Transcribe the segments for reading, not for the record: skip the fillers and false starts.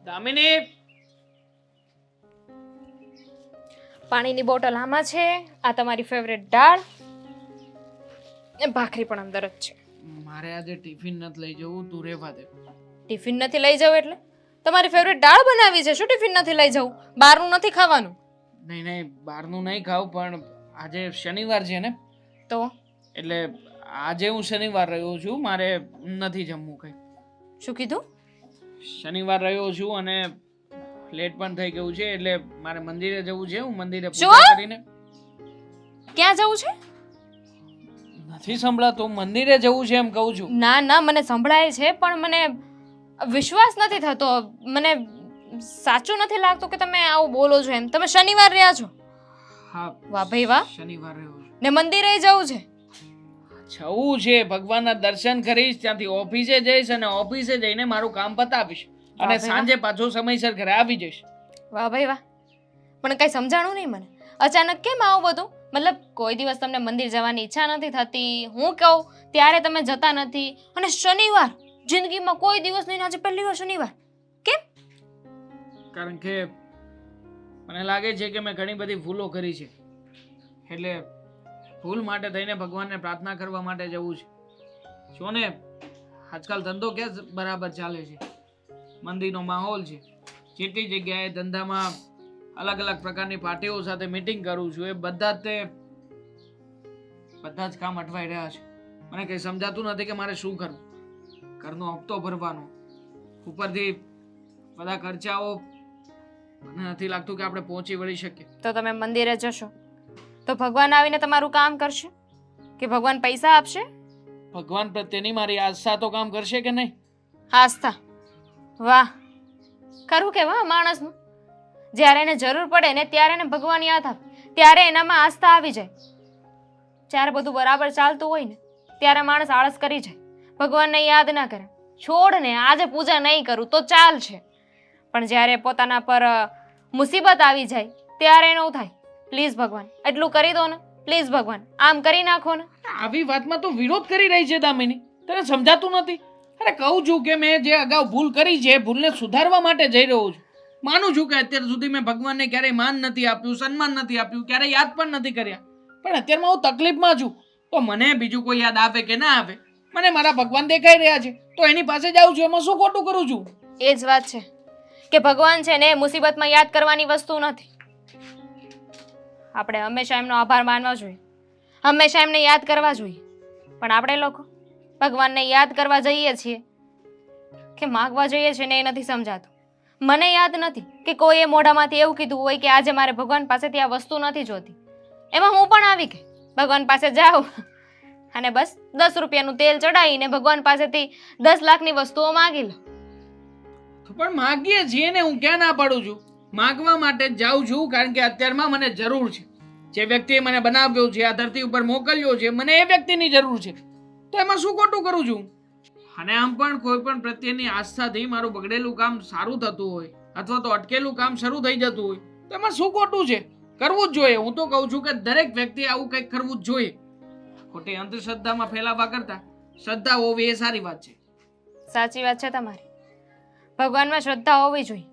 દામિની, પાણીની બોટલ આમાં છે. આ તમારી ફેવરેટ દાળ ને ભાખરી પણ અંદર જ છે. મારે આજે ટિફિન નથી લઈ જવું, તું રહેવા દે. ટિફિન નથી લઈ જવું એટલે તમારી ફેવરેટ દાળ બનાવી છે, શું ટિફિન નથી લઈ જવું? બહારનું નથી ખાવાનું? નહીં નહીં, બહારનું નહીં ખાવ, પણ આજે શનિવાર છે ને, તો એટલે આજે હું શનિવાર રહ્યો છું, મારે નથી જમવું કંઈ. શું કીધું? શનિવાર રહ્યો છું અને લેટ પણ થઈ ગયું છે, એટલે મારે મંદિરે જવું છે. હું મંદિરે શું? પૂજા કરીને. ક્યાં જવું છે? નથી સંભળાતું? મંદિરે જવું છે એમ કહું છું. ના ના, મને સંભળાય છે, પણ મને વિશ્વાસ નથી થતો. મને સાચું નથી લાગતું કે તમે આવું બોલો છો એમ. તમે શનિવાર રહ્યા છો? હા, વાહ ભાઈ વાહ. શનિવાર રહ્યો છું. ને મંદિરે જવું છે? જવું છે, ભગવાનના દર્શન કરીશ, ત્યાંથી ઓફિસે જઈશ અને ઓફિસે જઈને મારું કામ પતાવીશ અને ભાઈ સાંજે પાછો સમયસર ઘરે આવી જઈશ. વાહ ભાઈ વાહ. પણ કઈ સમજાણું નહીં મને. અચાનક કેમ આવું બધું? મતલબ કોઈ દિવસ તમને મંદિર જવાની ઈચ્છા નથી થતી, હું કહું ત્યારે તમે જતા નથી, અને શનિવાર જિંદગીમાં કોઈ દિવસ નહીં, આજે પહેલી વાર શનિવાર. કેમ? કારણ કે મને લાગે છે કે મેં ઘણી બધી ભૂલો કરી છે, એટલે ભૂલ માટે થઈને ભગવાનને પ્રાર્થના કરવા માટે જવું છે. જો ને, આજકાલ ધંધો ક્યાં બરાબર ચાલે છે, મંદીનો માહોલ છે. જેટલી જગ્યાએ ધંધામાં અલગ અલગ પ્રકારની પાર્ટીઓ સાથે મીટિંગ કરું છું, એ બધા જ કામ અટવાઈ રહ્યા છે. મને કંઈ સમજાતું નથી કે મારે શું કરવું. ઘરનો હપ્તો ભરવાનો, ઉપરથી બધા ખર્ચાઓ, મને નથી લાગતું કે આપણે પહોંચી વળી શકીએ. તો તમે મંદિરે જશો તો ભગવાન આવીને તમારું કામ કરશે કે ભગવાન પૈસા આપશે? ભગવાન પ્રત્યેની મારી આસ્થા તો કામ કરશે કે નહીં? આસ્થા? વાહ, ખરું કે વાહ માણસનું. જ્યારે એને જરૂર પડે ને ત્યારે એને ભગવાન યાદ આવે, ત્યારે એનામાં આસ્થા આવી જાય. જ્યારે બધું બરાબર ચાલતું હોય ને ત્યારે માણસ આળસ કરી જાય, ભગવાનને યાદ ના કરે. છોડ ને, આજે પૂજા નહીં કરું તો ચાલશે, પણ જ્યારે પોતાના પર મુસીબત આવી જાય ત્યારે એનું થાય, પ્લીઝ ભગવાન એટલું કરી દો ને, પ્લીઝ ભગવાન આમ કરી નાખો ને. આવી વાતમાં તો વિરોધ કરી રહી છે દામિની, તને સમજાતું નથી? અરે કહું છું કે મેં જે અગાઉ ભૂલ કરી છે, ભૂલને સુધારવા માટે જઈ રહ્યો છું. માનું છું કે અત્યાર સુધી મેં ભગવાનને ક્યારેય માન નથી આપ્યું, સન્માન નથી આપ્યું, ક્યારેય યાદ પણ નથી કર્યા, પણ અત્યારમાં હું તકલીફમાં છું, તો મને બીજું કોઈ યાદ આવે કે ના આવે, મને મારા ભગવાન દેખાઈ રહ્યા છે, તો એની પાસે જાઉં છું. એમાં શું ખોટું કરું છું? એ જ વાત છે કે ભગવાન છે ને મુસીબતમાં યાદ કરવાની વસ્તુ નથી. આપણે હંમેશા એમનો આભાર માનવો જોઈએ, હંમેશા એમને યાદ કરવા જોઈએ. પણ આપણે લોકો ભગવાનને યાદ કરવા જઈએ છીએ કે માગવા જઈએ છીએ ને એ નથી સમજાતું. મને યાદ નથી કે કોઈએ મોઢામાંથી એવું કીધું હોય કે આજે મારે ભગવાન પાસેથી આ વસ્તુ નથી જોતી. એમાં હું પણ આવી ગઈ, ભગવાન પાસે જાઉં અને બસ 10 રૂપિયાનું તેલ ચડાવીને ભગવાન પાસેથી 10 લાખની વસ્તુઓ માગી લો. તો પણ માગીએ છીએ ને, હું ક્યાં ના પાડું છું? માગવા માટે જ જાઉં છું, કારણ કે અત્યારમાં મને જરૂર છે. જે વ્યક્તિએ મને બનાવ્યો છે, આ ધરતી ઉપર મોકલ્યો છે, મને એ વ્યક્તિની જરૂર છે, તો એમાં શું ખોટું કરું છું? અને આમ પણ કોઈ પણ પ્રત્યેની આસ્થાથી મારું બગડેલું કામ સારું થતું હોય અથવા તો અટકેલું કામ શરૂ થઈ જતું હોય, તો એમાં શું ખોટું છે? કરવું જ જોઈએ. હું તો કહું છું કે દરેક વ્યક્તિએ આવું કંઈક કરવું જ જોઈએ. ખોટી અંધશ્રદ્ધામાં ફેલાવા કરતા શ્રદ્ધા હોવી એ સારી વાત છે. સાચી વાત છે તમારી. ભગવાનમાં શ્રદ્ધા હોવી જોઈએ,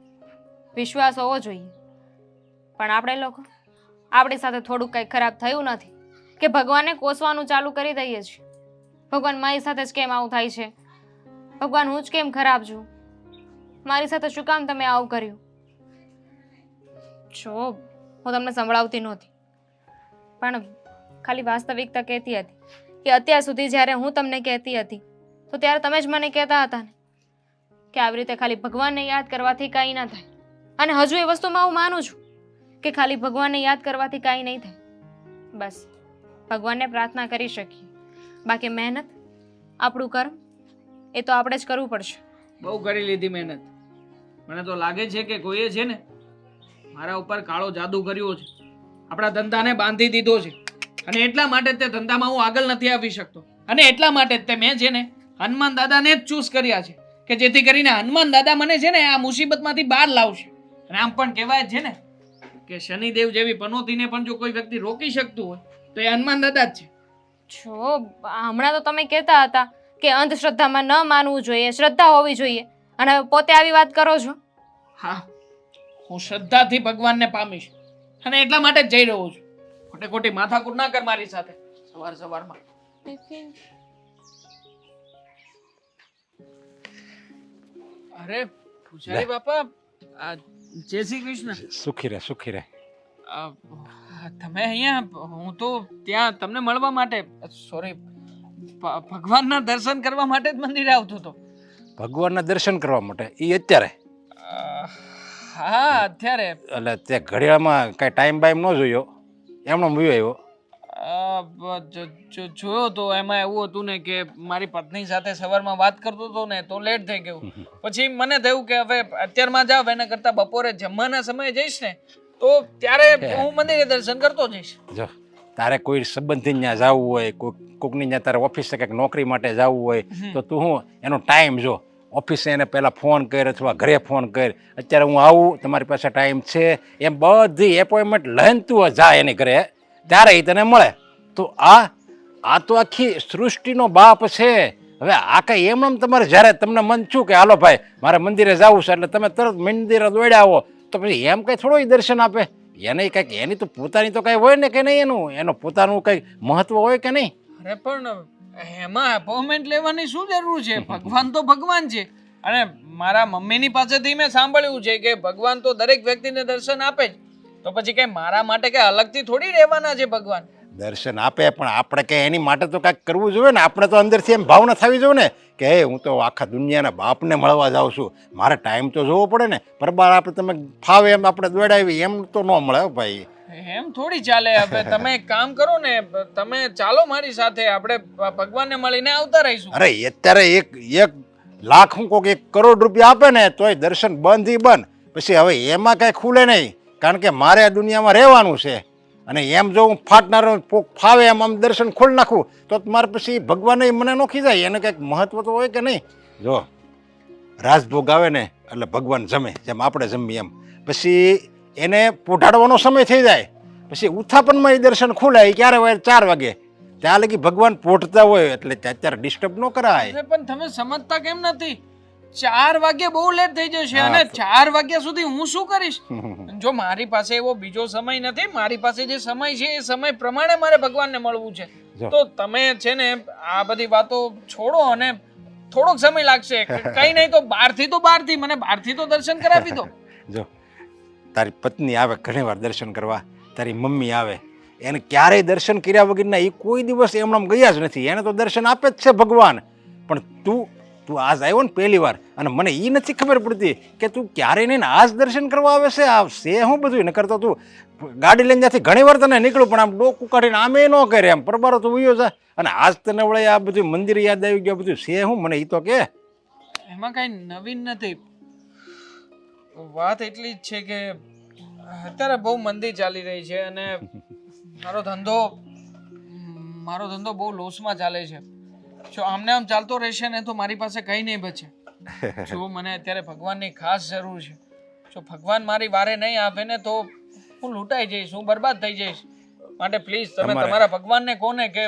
વિશ્વાસ હોવો જોઈએ. પણ આપણે લોકો, આપણી સાથે થોડુંક કંઈ ખરાબ થયું નથી કે ભગવાનને કોસવાનું ચાલુ કરી દઈએ છીએ. ભગવાન મારી સાથે જ કેમ આવું થાય છે? ભગવાન હું જ કેમ ખરાબ છું? મારી સાથે શું કામ તમે આવું કર્યું? જો હું તમને સંભળાવતી નહોતી, પણ ખાલી વાસ્તવિકતા કહેતી હતી કે અત્યાર સુધી જ્યારે હું તમને કહેતી હતી તો ત્યારે તમે જ મને કહેતા હતા ને કે આવી રીતે ખાલી ભગવાનને યાદ કરવાથી કાંઈ ના થાય. અને હજુ એ વસ્તુમાં હું માનું છું કે ખાલી ભગવાનને યાદ કરવાથી કાંઈ નહીં થાય. બસ ભગવાનને પ્રાર્થના કરી શકીએ, બાકી મહેનત, આપણું કર્મ એ તો આપણે જ કરવું પડશે. બહુ કરી લીધી મહેનત. મને તો લાગે છે કે કોઈએ છે ને મારા ઉપર કાળો જાદુ કર્યો છે, આપણા ધંધાને બાંધી દીધો છે, અને એટલા માટે તે ધંધામાં હું આગળ નથી આવી શકતો. અને એટલા માટે તે મેં છે ને હનુમાન દાદાને જ ચૂઝ કર્યા છે કે જેથી કરીને હનુમાન દાદા મને છે ને આ મુસીબતમાંથી બહાર લાવશે. અને આમ પણ કહેવાય છે ને કે શનિદેવ જેવી પનોતીને પણ જો કોઈ વ્યક્તિ રોકી શકતું હોય તો એ હનુમાન દાદા જ છે. જો હમણાં તો તમે કહેતા હતા કે અંધશ્રદ્ધામાં ન માનવું જોઈએ, શ્રદ્ધા હોવી જોઈએ, અને હવે પોતે આવી વાત કરો છો. હા, હું શ્રદ્ધાથી ભગવાનને પામીશ અને એટલા માટે જ જઈ રહ્યો છું. ખોટે ખોટી માથાકૂટ ના કર મારી સાથે સવારમાં. અરે પૂજારી બાપા, આ જય શ્રી કૃષ્ણ. સુખી રહે. આ, તમે અહીંયા, હું તો ત્યાં તમને મળવા માટે, સોરી, ભગવાનના દર્શન કરવા માટે જ મંદિરે આવતો હતો. ભગવાનના દર્શન કરવા માટે એ અત્યારે હા, અત્યારે એટલે તે ઘડિયાળમાં કાંઈ ટાઈમ બાઈમ ન જોયો, એમનો મૂવ્યો આવ્યો. જોયો તો એમાં એવું હતું ને કે મારી પત્ની સાથે સવારમાં વાત કરતો હતો ને તો લેટ થઈ ગયું. પછી મને થયું કે હવે અત્યારમાં જાવ એના કરતા બપોરે જમવાના સમયે જઈશ ને તો ત્યારે હું મંદિરે દર્શન કરતો જઈશ. જો તારે કોઈ સંબંધી ત્યાં જવું હોય, કોકની ત્યાં તારે ઓફિસે કંઈક નોકરી માટે જવું હોય તો તું હું એનો ટાઈમ જો, ઓફિસે એને પહેલાં ફોન કર અથવા ઘરે ફોન કર, અત્યારે હું આવું, તમારી પાસે ટાઈમ છે, એમ બધી એપોઇન્ટમેન્ટ લઈને તું જા એની ઘરે, ત્યારે એ તને મળે. તો આ તો આખી સૃષ્ટિનો બાપ છે. હવે આ કંઈ એમ તમારે જ્યારે તમને મન છું કે હાલો ભાઈ મારે મંદિરે જવું છે એટલે તમે તરત મંદિરે દોડ્યા આવો, તો પછી એમ કંઈ થોડો દર્શન આપે? એને કંઈક એની તો પોતાની તો કંઈ હોય ને કે નહીં, એનું પોતાનું કંઈક મહત્વ હોય કે નહીં? અરે પણ એમાં અપોઇન્ટમેન્ટ લેવાની શું જરૂર છે? ભગવાન તો ભગવાન છે. અને મારા મમ્મીની પાસેથી મેં સાંભળ્યું છે કે ભગવાન તો દરેક વ્યક્તિને દર્શન આપે જ, તો પછી કઈ મારા માટે કઈ અલગથી થોડી રહેવાના છે ભગવાન? દર્શન આપે પણ આપણે કંઈ એની માટે તો કાંઈક કરવું જોઈએ ને. આપણે તો અંદરથી એમ ભાવના થવી જોઈએ ને કે હે હું તો આખા દુનિયાના બાપને મળવા જાઉં છું, મારે ટાઈમ તો જોવો પડે ને. પરબાર આપણે તમે ફાવે એમ આપણે દોડાવી એમ તો ન મળે ભાઈ. એમ થોડી ચાલે. હવે તમે એક કામ કરો ને, તમે ચાલો મારી સાથે, આપણે ભગવાનને મળીને આવતા રહીશું. અરે અત્યારે એક લાખ હું કોક 1 કરોડ રૂપિયા આપે ને તોય દર્શન બંધ. પછી હવે એમાં કાંઈ ખુલે નહીં, કારણ કે મારે આ દુનિયામાં રહેવાનું છે. અને એમ જો હું ફાટનારો ફાવે એમ આમ દર્શન ખોલી નાખું તો મારે પછી ભગવાન મને નોખી જાય. એને કંઈક મહત્વ તો હોય કે નહીં? જો રાજભોગ આવે ને એટલે ભગવાન જમે, જેમ આપણે જમીએ એમ. પછી એને પોઢાડવાનો સમય થઈ જાય, પછી ઉત્થાપનમાં એ દર્શન ખોલાય ક્યારે હોય 4 વાગે, ત્યાં લગી ભગવાન પોઢતા હોય, એટલે અત્યારે ડિસ્ટર્બ ન કરાય. પણ તમે સમજતા કેમ નથી? 4 વાગે બહુ લેટ થઈ જશે અને 4 વાગ્યા સુધી હું શું કરીશ? જો મારી પાસે એવો બીજો સમય નથી, મારી પાસે જે સમય છે એ સમય પ્રમાણે મારે ભગવાનને મળવું છે. તો તમે છે ને આ બધી વાતો છોડો અને થોડોક સમય લાગશે, કઈ નહીં તો બહારથી મને બહારથી તો દર્શન કરાવી દો. જો તારી પત્ની આવે ઘણીવાર દર્શન કરવા, તારી મમ્મી આવે, એને ક્યારેય દર્શન કર્યા વગરના એ કોઈ દિવસ એમનામ ગયા જ નથી. એને તો દર્શન આપે જ છે ભગવાન. પણ તું આજ આવ્યો ને પહેલી વાર, અને મને એ નથી ખબર પડતી કે તું ક્યારેય નહીં આજ દર્શન કરવા આવે છે. આ છે હું બધું ન કરતો, તું ગાડી લઈને ત્યાંથી ઘણી વાર તને નીકળું પણ આમ ડોકું કાઢીને આમે ન કરે, એમ પરબારો તું ઉયો જા. અને આજ તને વળે આ બધું મંદિર યાદ આવી ગયું, બધું છે હું મને એ તો કે. એમાં કઈ નવીન નથી. વાત એટલી જ છે કે અત્યારે બહુ મંદી ચાલી રહી છે અને મારો ધંધો બહુ લોસમાં ચાલે છે. જો આમને આમ ચાલતો રહેશે ને તો મારી પાસે કંઈ નહીં બચે. જો મને અત્યારે ભગવાનની ખાસ જરૂર છે. જો ભગવાન મારી વારે નહીં આવે ને તો હું લૂંટાઈ જઈશ, હું બરબાદ થઈ જઈશ. માટે પ્લીઝ તમે તમારા ભગવાનને કહો ને કે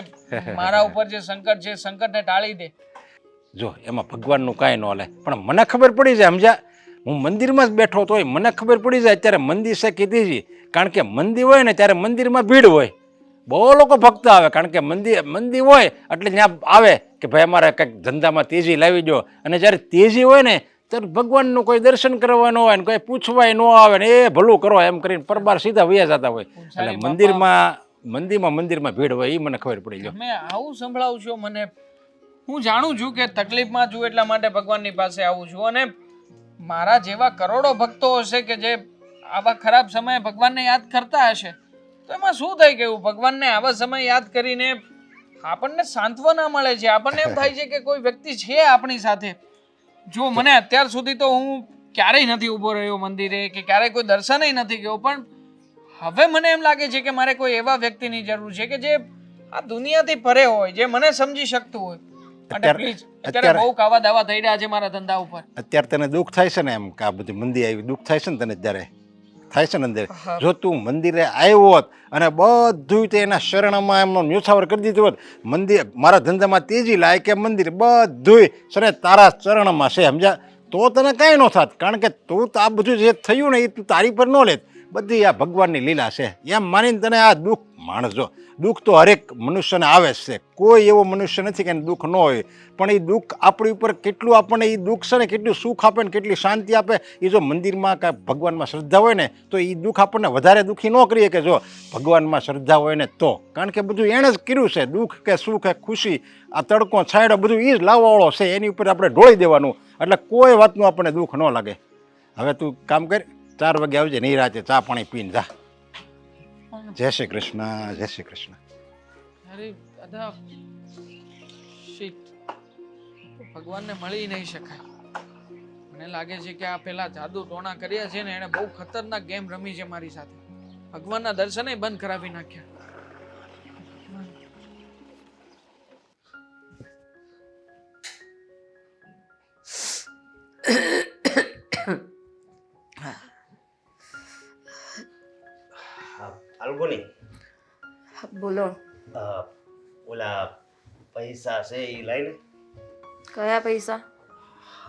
મારા ઉપર જે સંકટ છે સંકટને ટાળી દે. જો એમાં ભગવાનનું કાંઈ ન હાલે, પણ મને ખબર પડી જાય, સમજ્યા? હું મંદિરમાં જ બેઠો તો મને ખબર પડી જાય અત્યારે મંદિર છે કીધી છે. કારણ કે મંદિર હોય ને ત્યારે મંદિરમાં ભીડ હોય, બહુ લોકો ભક્ત આવે. કારણ કે મંદિર હોય એટલે ત્યાં આવે કે ભાઈ અમારે કંઈક ધંધામાં તેજી લાવી દો. અને જ્યારે તેજી હોય ને ત્યારે ભગવાનનું કોઈ દર્શન કરવા ન હોય ને કોઈ પૂછવાય ન આવે ને એ ભલું કરો એમ કરીને પરબાર સીધા વયા જતા હોય. એટલે મંદિરમાં ભીડ હોય એ મને ખબર પડી જાય. મેં આવું સંભળાવું છું મને. હું જાણું છું કે તકલીફમાં છું એટલા માટે ભગવાનની પાસે આવું છું. અને મારા જેવા કરોડો ભક્તો હશે કે જે આવા ખરાબ સમયે ભગવાનને યાદ કરતા હશે, તો એમાં શું થઈ ગયું? ભગવાનને આવા સમય યાદ કરીને આપણને સાંત્વના મળે છે, આપણને એમ થાય છે કે કોઈ વ્યક્તિ છે આપણી સાથે. જો મને અત્યાર સુધી તો હું ક્યારેય નથી ઊભો રહ્યો મંદિરે કે ક્યારેય કોઈ દર્શનય નથી ગયો, પણ હવે મને એમ લાગે છે કે મારે કોઈ એવા વ્યક્તિની જરૂર છે કે જે આ દુનિયાથી પરે હોય, જે મને સમજી શકતું હોય. અત્યારે બહુ કાવા દાવા થઈ રહ્યા છે મારા ધંધા ઉપર. અત્યારે તને દુઃખ થાય છે ને એમ કે આ બધી મંદિર આવી, દુઃખ થાય છે ને તને ત્યારે થાય છે ને અંદર? જો તું મંદિરે આવ્યો હોત અને બધું તે એના શરણમાં એમનો ન્યોછાવર કરી દીધું હોત, મંદિર મારા ધંધામાં તેજી લાય કે મંદિર બધું છે તારા ચરણમાં છે, સમજ્યા? તો તને કાંઈ ન થાત. કારણ કે તું તો આ બધું જે થયું ને એ તું તારી પર ન લેત. બધી આ ભગવાનની લીલા છે એમ માનીને તને આ દુઃખ માણસ જો દુઃખ તો હરેક મનુષ્યને આવે જ છે. કોઈ એવો મનુષ્ય નથી કે એને દુઃખ ન હોય. પણ એ દુઃખ આપણી ઉપર કેટલું આપણને એ દુઃખ છે ને કેટલું સુખ આપે ને કેટલી શાંતિ આપે. એ જો મંદિરમાં કાંઈ ભગવાનમાં શ્રદ્ધા હોય ને તો એ દુઃખ આપણને વધારે દુઃખી ન કરીએ કે જો ભગવાનમાં શ્રદ્ધા હોય ને તો. કારણ કે બધું એણે જ કર્યું છે. દુઃખ કે સુખ કે ખુશી આ તડકો છાંયડો બધું એ જ લાવવાવાળો છે. એની ઉપર આપણે ઢોળી દેવાનું એટલે કોઈ વાતનું આપણને દુઃખ ન લાગે. હવે તું કામ કર, 4 વાગે આવજે નિરાતે ચા પાણી પીને જા. જય શ્રી કૃષ્ણ, જય શ્રી કૃષ્ણ. અરે દાદા, શીટ, ભગવાનને મળી નહીં શકાય. મને લાગે છે કે આ પેલા જાદુ ટોણા કર્યા છે ને એને બહુ ખતરનાક ગેમ રમી છે મારી સાથે. ભગવાનના દર્શને બંધ કરાવી નાખ્યા. ફાલ્ગુની, બોલો. ઓલા પૈસા છે એ લઈને. કયા પૈસા?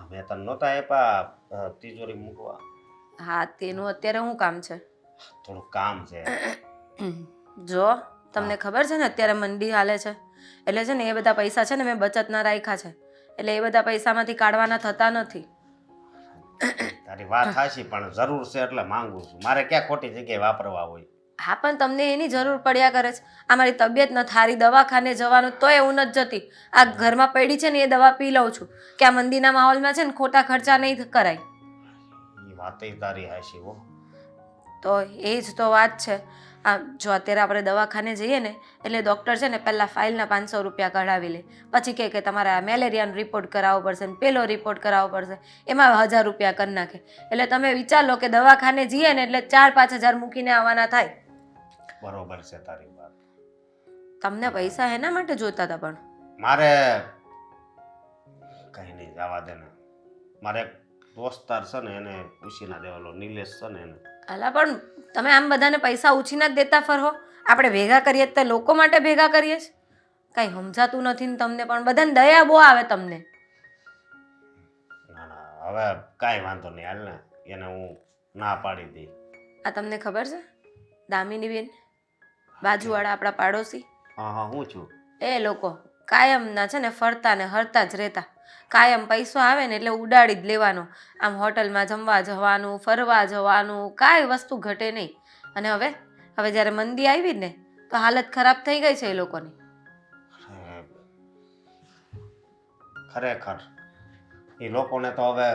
મેં તને નહોતા આપ્યા તિજોરી મૂકવા. હા, તેનું અત્યારે શું કામ છે? થોડું કામ છે. જો તમને ખબર છે ને અત્યારે મંદી હાલે છે, એટલે છે ને એ બધા પૈસા છે ને મેં બચતના રાખ્યા છે, એટલે એ બધા પૈસામાંથી કાઢવાના થતા નથી. તારી વાત હાચી, પણ જરૂર છે એટલે માંગુ છું. મારે ક્યાં ખોટી જગ્યાએ વાપરવા હોય. હા, પણ તમને એની જરૂર પડ્યા કરે છે. આ મારી તબિયત ન થારી, દવાખાને જવાનું તોય હું નથી જતી. આ ઘરમાં પડી છે ને એ દવા પી લઉં છું કે આ મંદીના માહોલમાં છે ને ખોટા ખર્ચા નહીં કરાય. એ વાતય તારી હાચી હો. તો એ જ તો વાત છે. આ જો અત્યારે આપણે દવાખાને જઈએ ને એટલે ડૉક્ટર છે ને પહેલાં ફાઇલના 500 રૂપિયા કઢાવી લે, પછી કહે કે તમારે આ મેલેરિયાનો રિપોર્ટ કરાવવો પડશે ને પેલો રિપોર્ટ કરાવવો પડશે, એમાં 1000 રૂપિયા કરી નાખે. એટલે તમે વિચાર લો કે દવાખાને જઈએ ને એટલે 4-5 હજાર મૂકીને આવવાના થાય. બરોબર છે તારી વાત. તમને પૈસા એના માટે જોતા હતા? પણ મારે કઈ નહીં, જવા દે ને. મારે એક દોસ્તાર છે ને એને ઉછીના દેવાલો નિલેશ છે ને એને. અલા, પણ તમે આમ બધાને પૈસા ઉછીના જ દેતા ફરો. આપણે ભેગા કરીએ તો લોકો માટે ભેગા કરીએ છીએ. કાંઈ સમજાતું નથી ને તમને, પણ બધાને દયા બહુ આવે તમને. ના ના, હવે કાંઈ વાંધો નહીં, હાલ ને એને હું ના પાડી દઈ. આ તમને ખબર છે દામિની બેન, બાજુવાળા આપણા પાડોશી? હા હા, હું છું. એ લોકો કાયમના છે ને ફરતા ને હરતા જ રહેતા. કાયમ પૈસો આવે ને એટલે ઉડાડી જ લેવાનો. આમ હોટલમાં જમવા જવાનું, ફરવા જવાનું, કાંઈ વસ્તુ ઘટે નહીં. અને હવે જ્યારે મંદી આવી ને તો હાલત ખરાબ થઈ ગઈ છે એ લોકોની. ખરેખર એ લોકોને તો હવે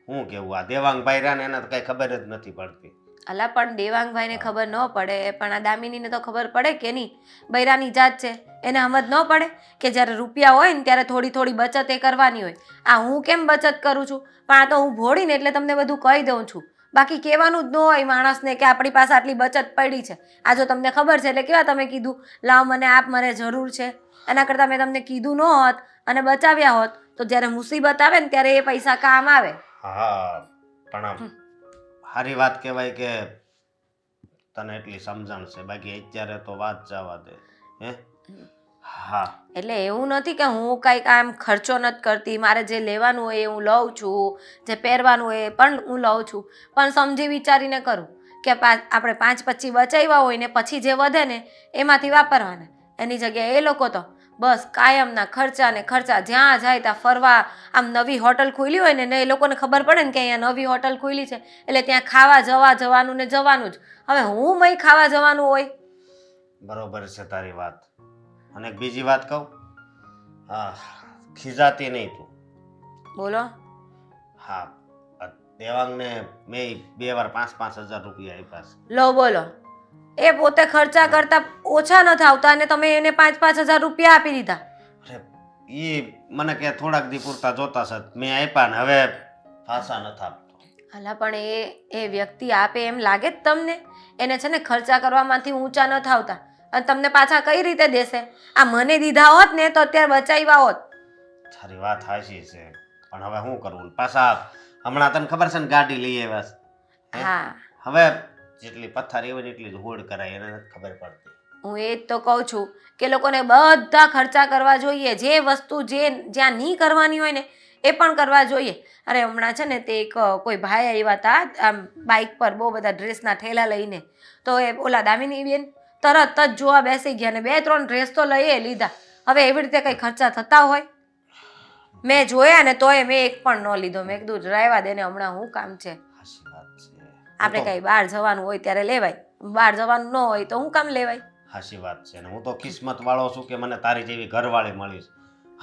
હું કેવું, આ દેવાંગભાઈ રહ્યા ને એને તો કઈ ખબર જ નથી પડતી. અલા, પણ દેવાંગભાઈને ખબર ન પડે, પણ આ દામિનીને તો ખબર પડે કે નહીં? બૈરાની જાત છે, એને સમજ ન પડે કે જ્યારે રૂપિયા હોય ને ત્યારે થોડી થોડી બચત એ કરવાની હોય. આ હું કેમ બચત કરું છું, પણ આ તો હું ભોળીને એટલે તમને બધું કહી દઉં છું. બાકી કહેવાનું જ ન હોય માણસને કે આપણી પાસે આટલી બચત પડી છે. આ જો તમને ખબર છે એટલે કેવા તમે કીધું લાવ મને આપ, મને જરૂર છે. એના કરતાં મેં તમને કીધું ન હોત અને બચાવ્યા હોત તો જ્યારે મુસીબત આવે ને ત્યારે એ પૈસા કામ આવે. હા, પણ આમ સારી વાત કહેવાય કે તને એટલી સમજણ છે, બાકી અત્યારે તો વાત જવા દે. હે હા, એટલે એવું નથી કે હું કાંઈક આમ ખર્ચો નથી કરતી. મારે જે લેવાનું હોય એ હું લઉં છું, જે પહેરવાનું હોય એ પણ હું લઉં છું, પણ સમજી વિચારીને કરું કે આપણે 5-25 બચાવ્યા હોય ને પછી જે વધે ને એમાંથી વાપરવાના. એની જગ્યાએ એ લોકો તો બસ કાયમના ખર્ચા ને ખર્ચા, જ્યાં જાય ત્યાં ફરવા. આમ નવી હોટલ ખુલી હોય ને એ લોકોને ખબર પડે ને કે અહીંયા નવી હોટલ ખુલી છે એટલે ત્યાં ખાવા જવાનું ને જવાનું જ. હવે હું મય ખાવા જવાનું હોય? બરોબર છે તારી વાત. અને એક બીજી વાત કહું, હા, ખીજાતી નહીં તું. બોલો. હા, દેવાંગને મેં 2 વાર 5-5 હજાર રૂપિયા આપ્યા છે. લો બોલો, એ પોતે ખર્ચા કરતા ઓછા નથી આવતા અને તમે એને 5-5 હજાર રૂપિયા આપી દીધા. અરે એ મને કે થોડાક દી પૂરતા જોતા છે, મેં આપ્યા ને હવે પાછા નથી આપતો. અલા, પણ એ વ્યક્તિ આપે એમ લાગે જ તમને? એને છે ને ખર્ચા કરવામાંથી ઊંચા નથી આવતા અને તમને પાછા કઈ રીતે દેશે? આ મને દીધા હોત ને તો અત્યારે બચાવ્યા હોત. તારી વાત હાચી છે, પણ હવે શું કરવું? પાછા હમણાં તને ખબર છે ને ગાડી લઈ આવ્યા છે. હા, હવે જેટલી પથ્થારી હોય ને એટલી જ હોડ કરાય, એને નથી ખબર પડતી. હું એ જ તો કહું છું કે લોકોને બધા ખર્ચા કરવા જોઈએ. જે વસ્તુ જ્યાં નહીં કરવાની હોય ને એ પણ કરવા જોઈએ. અરે હમણાં છે ને તે એક કોઈ ભાઈ આવ્યા હતા આમ બાઇક પર બહુ બધા ડ્રેસના ઠેલા લઈને, તો એ ઓલા દામિની બેન તરત જ જોવા બેસી ગયા ને 2-3 ડ્રેસ તો લઈએ લીધા. હવે એવી રીતે કંઈ ખર્ચા થતા હોય? મેં જોયા ને તોય મેં એક પણ ન લીધો. મેં કીધું રહેવા દે ને, હમણાં શું કામ છે, સાચી વાત છે. આપણે કંઈ બહાર જવાનું હોય ત્યારે લેવાય, બહાર જવાનું ન હોય તો શું કામ લેવાય? સાચી વાત છે ને હું તો કિસ્મત વાળો છું કે મને તારી જેવી ઘરવાળી મળી છે.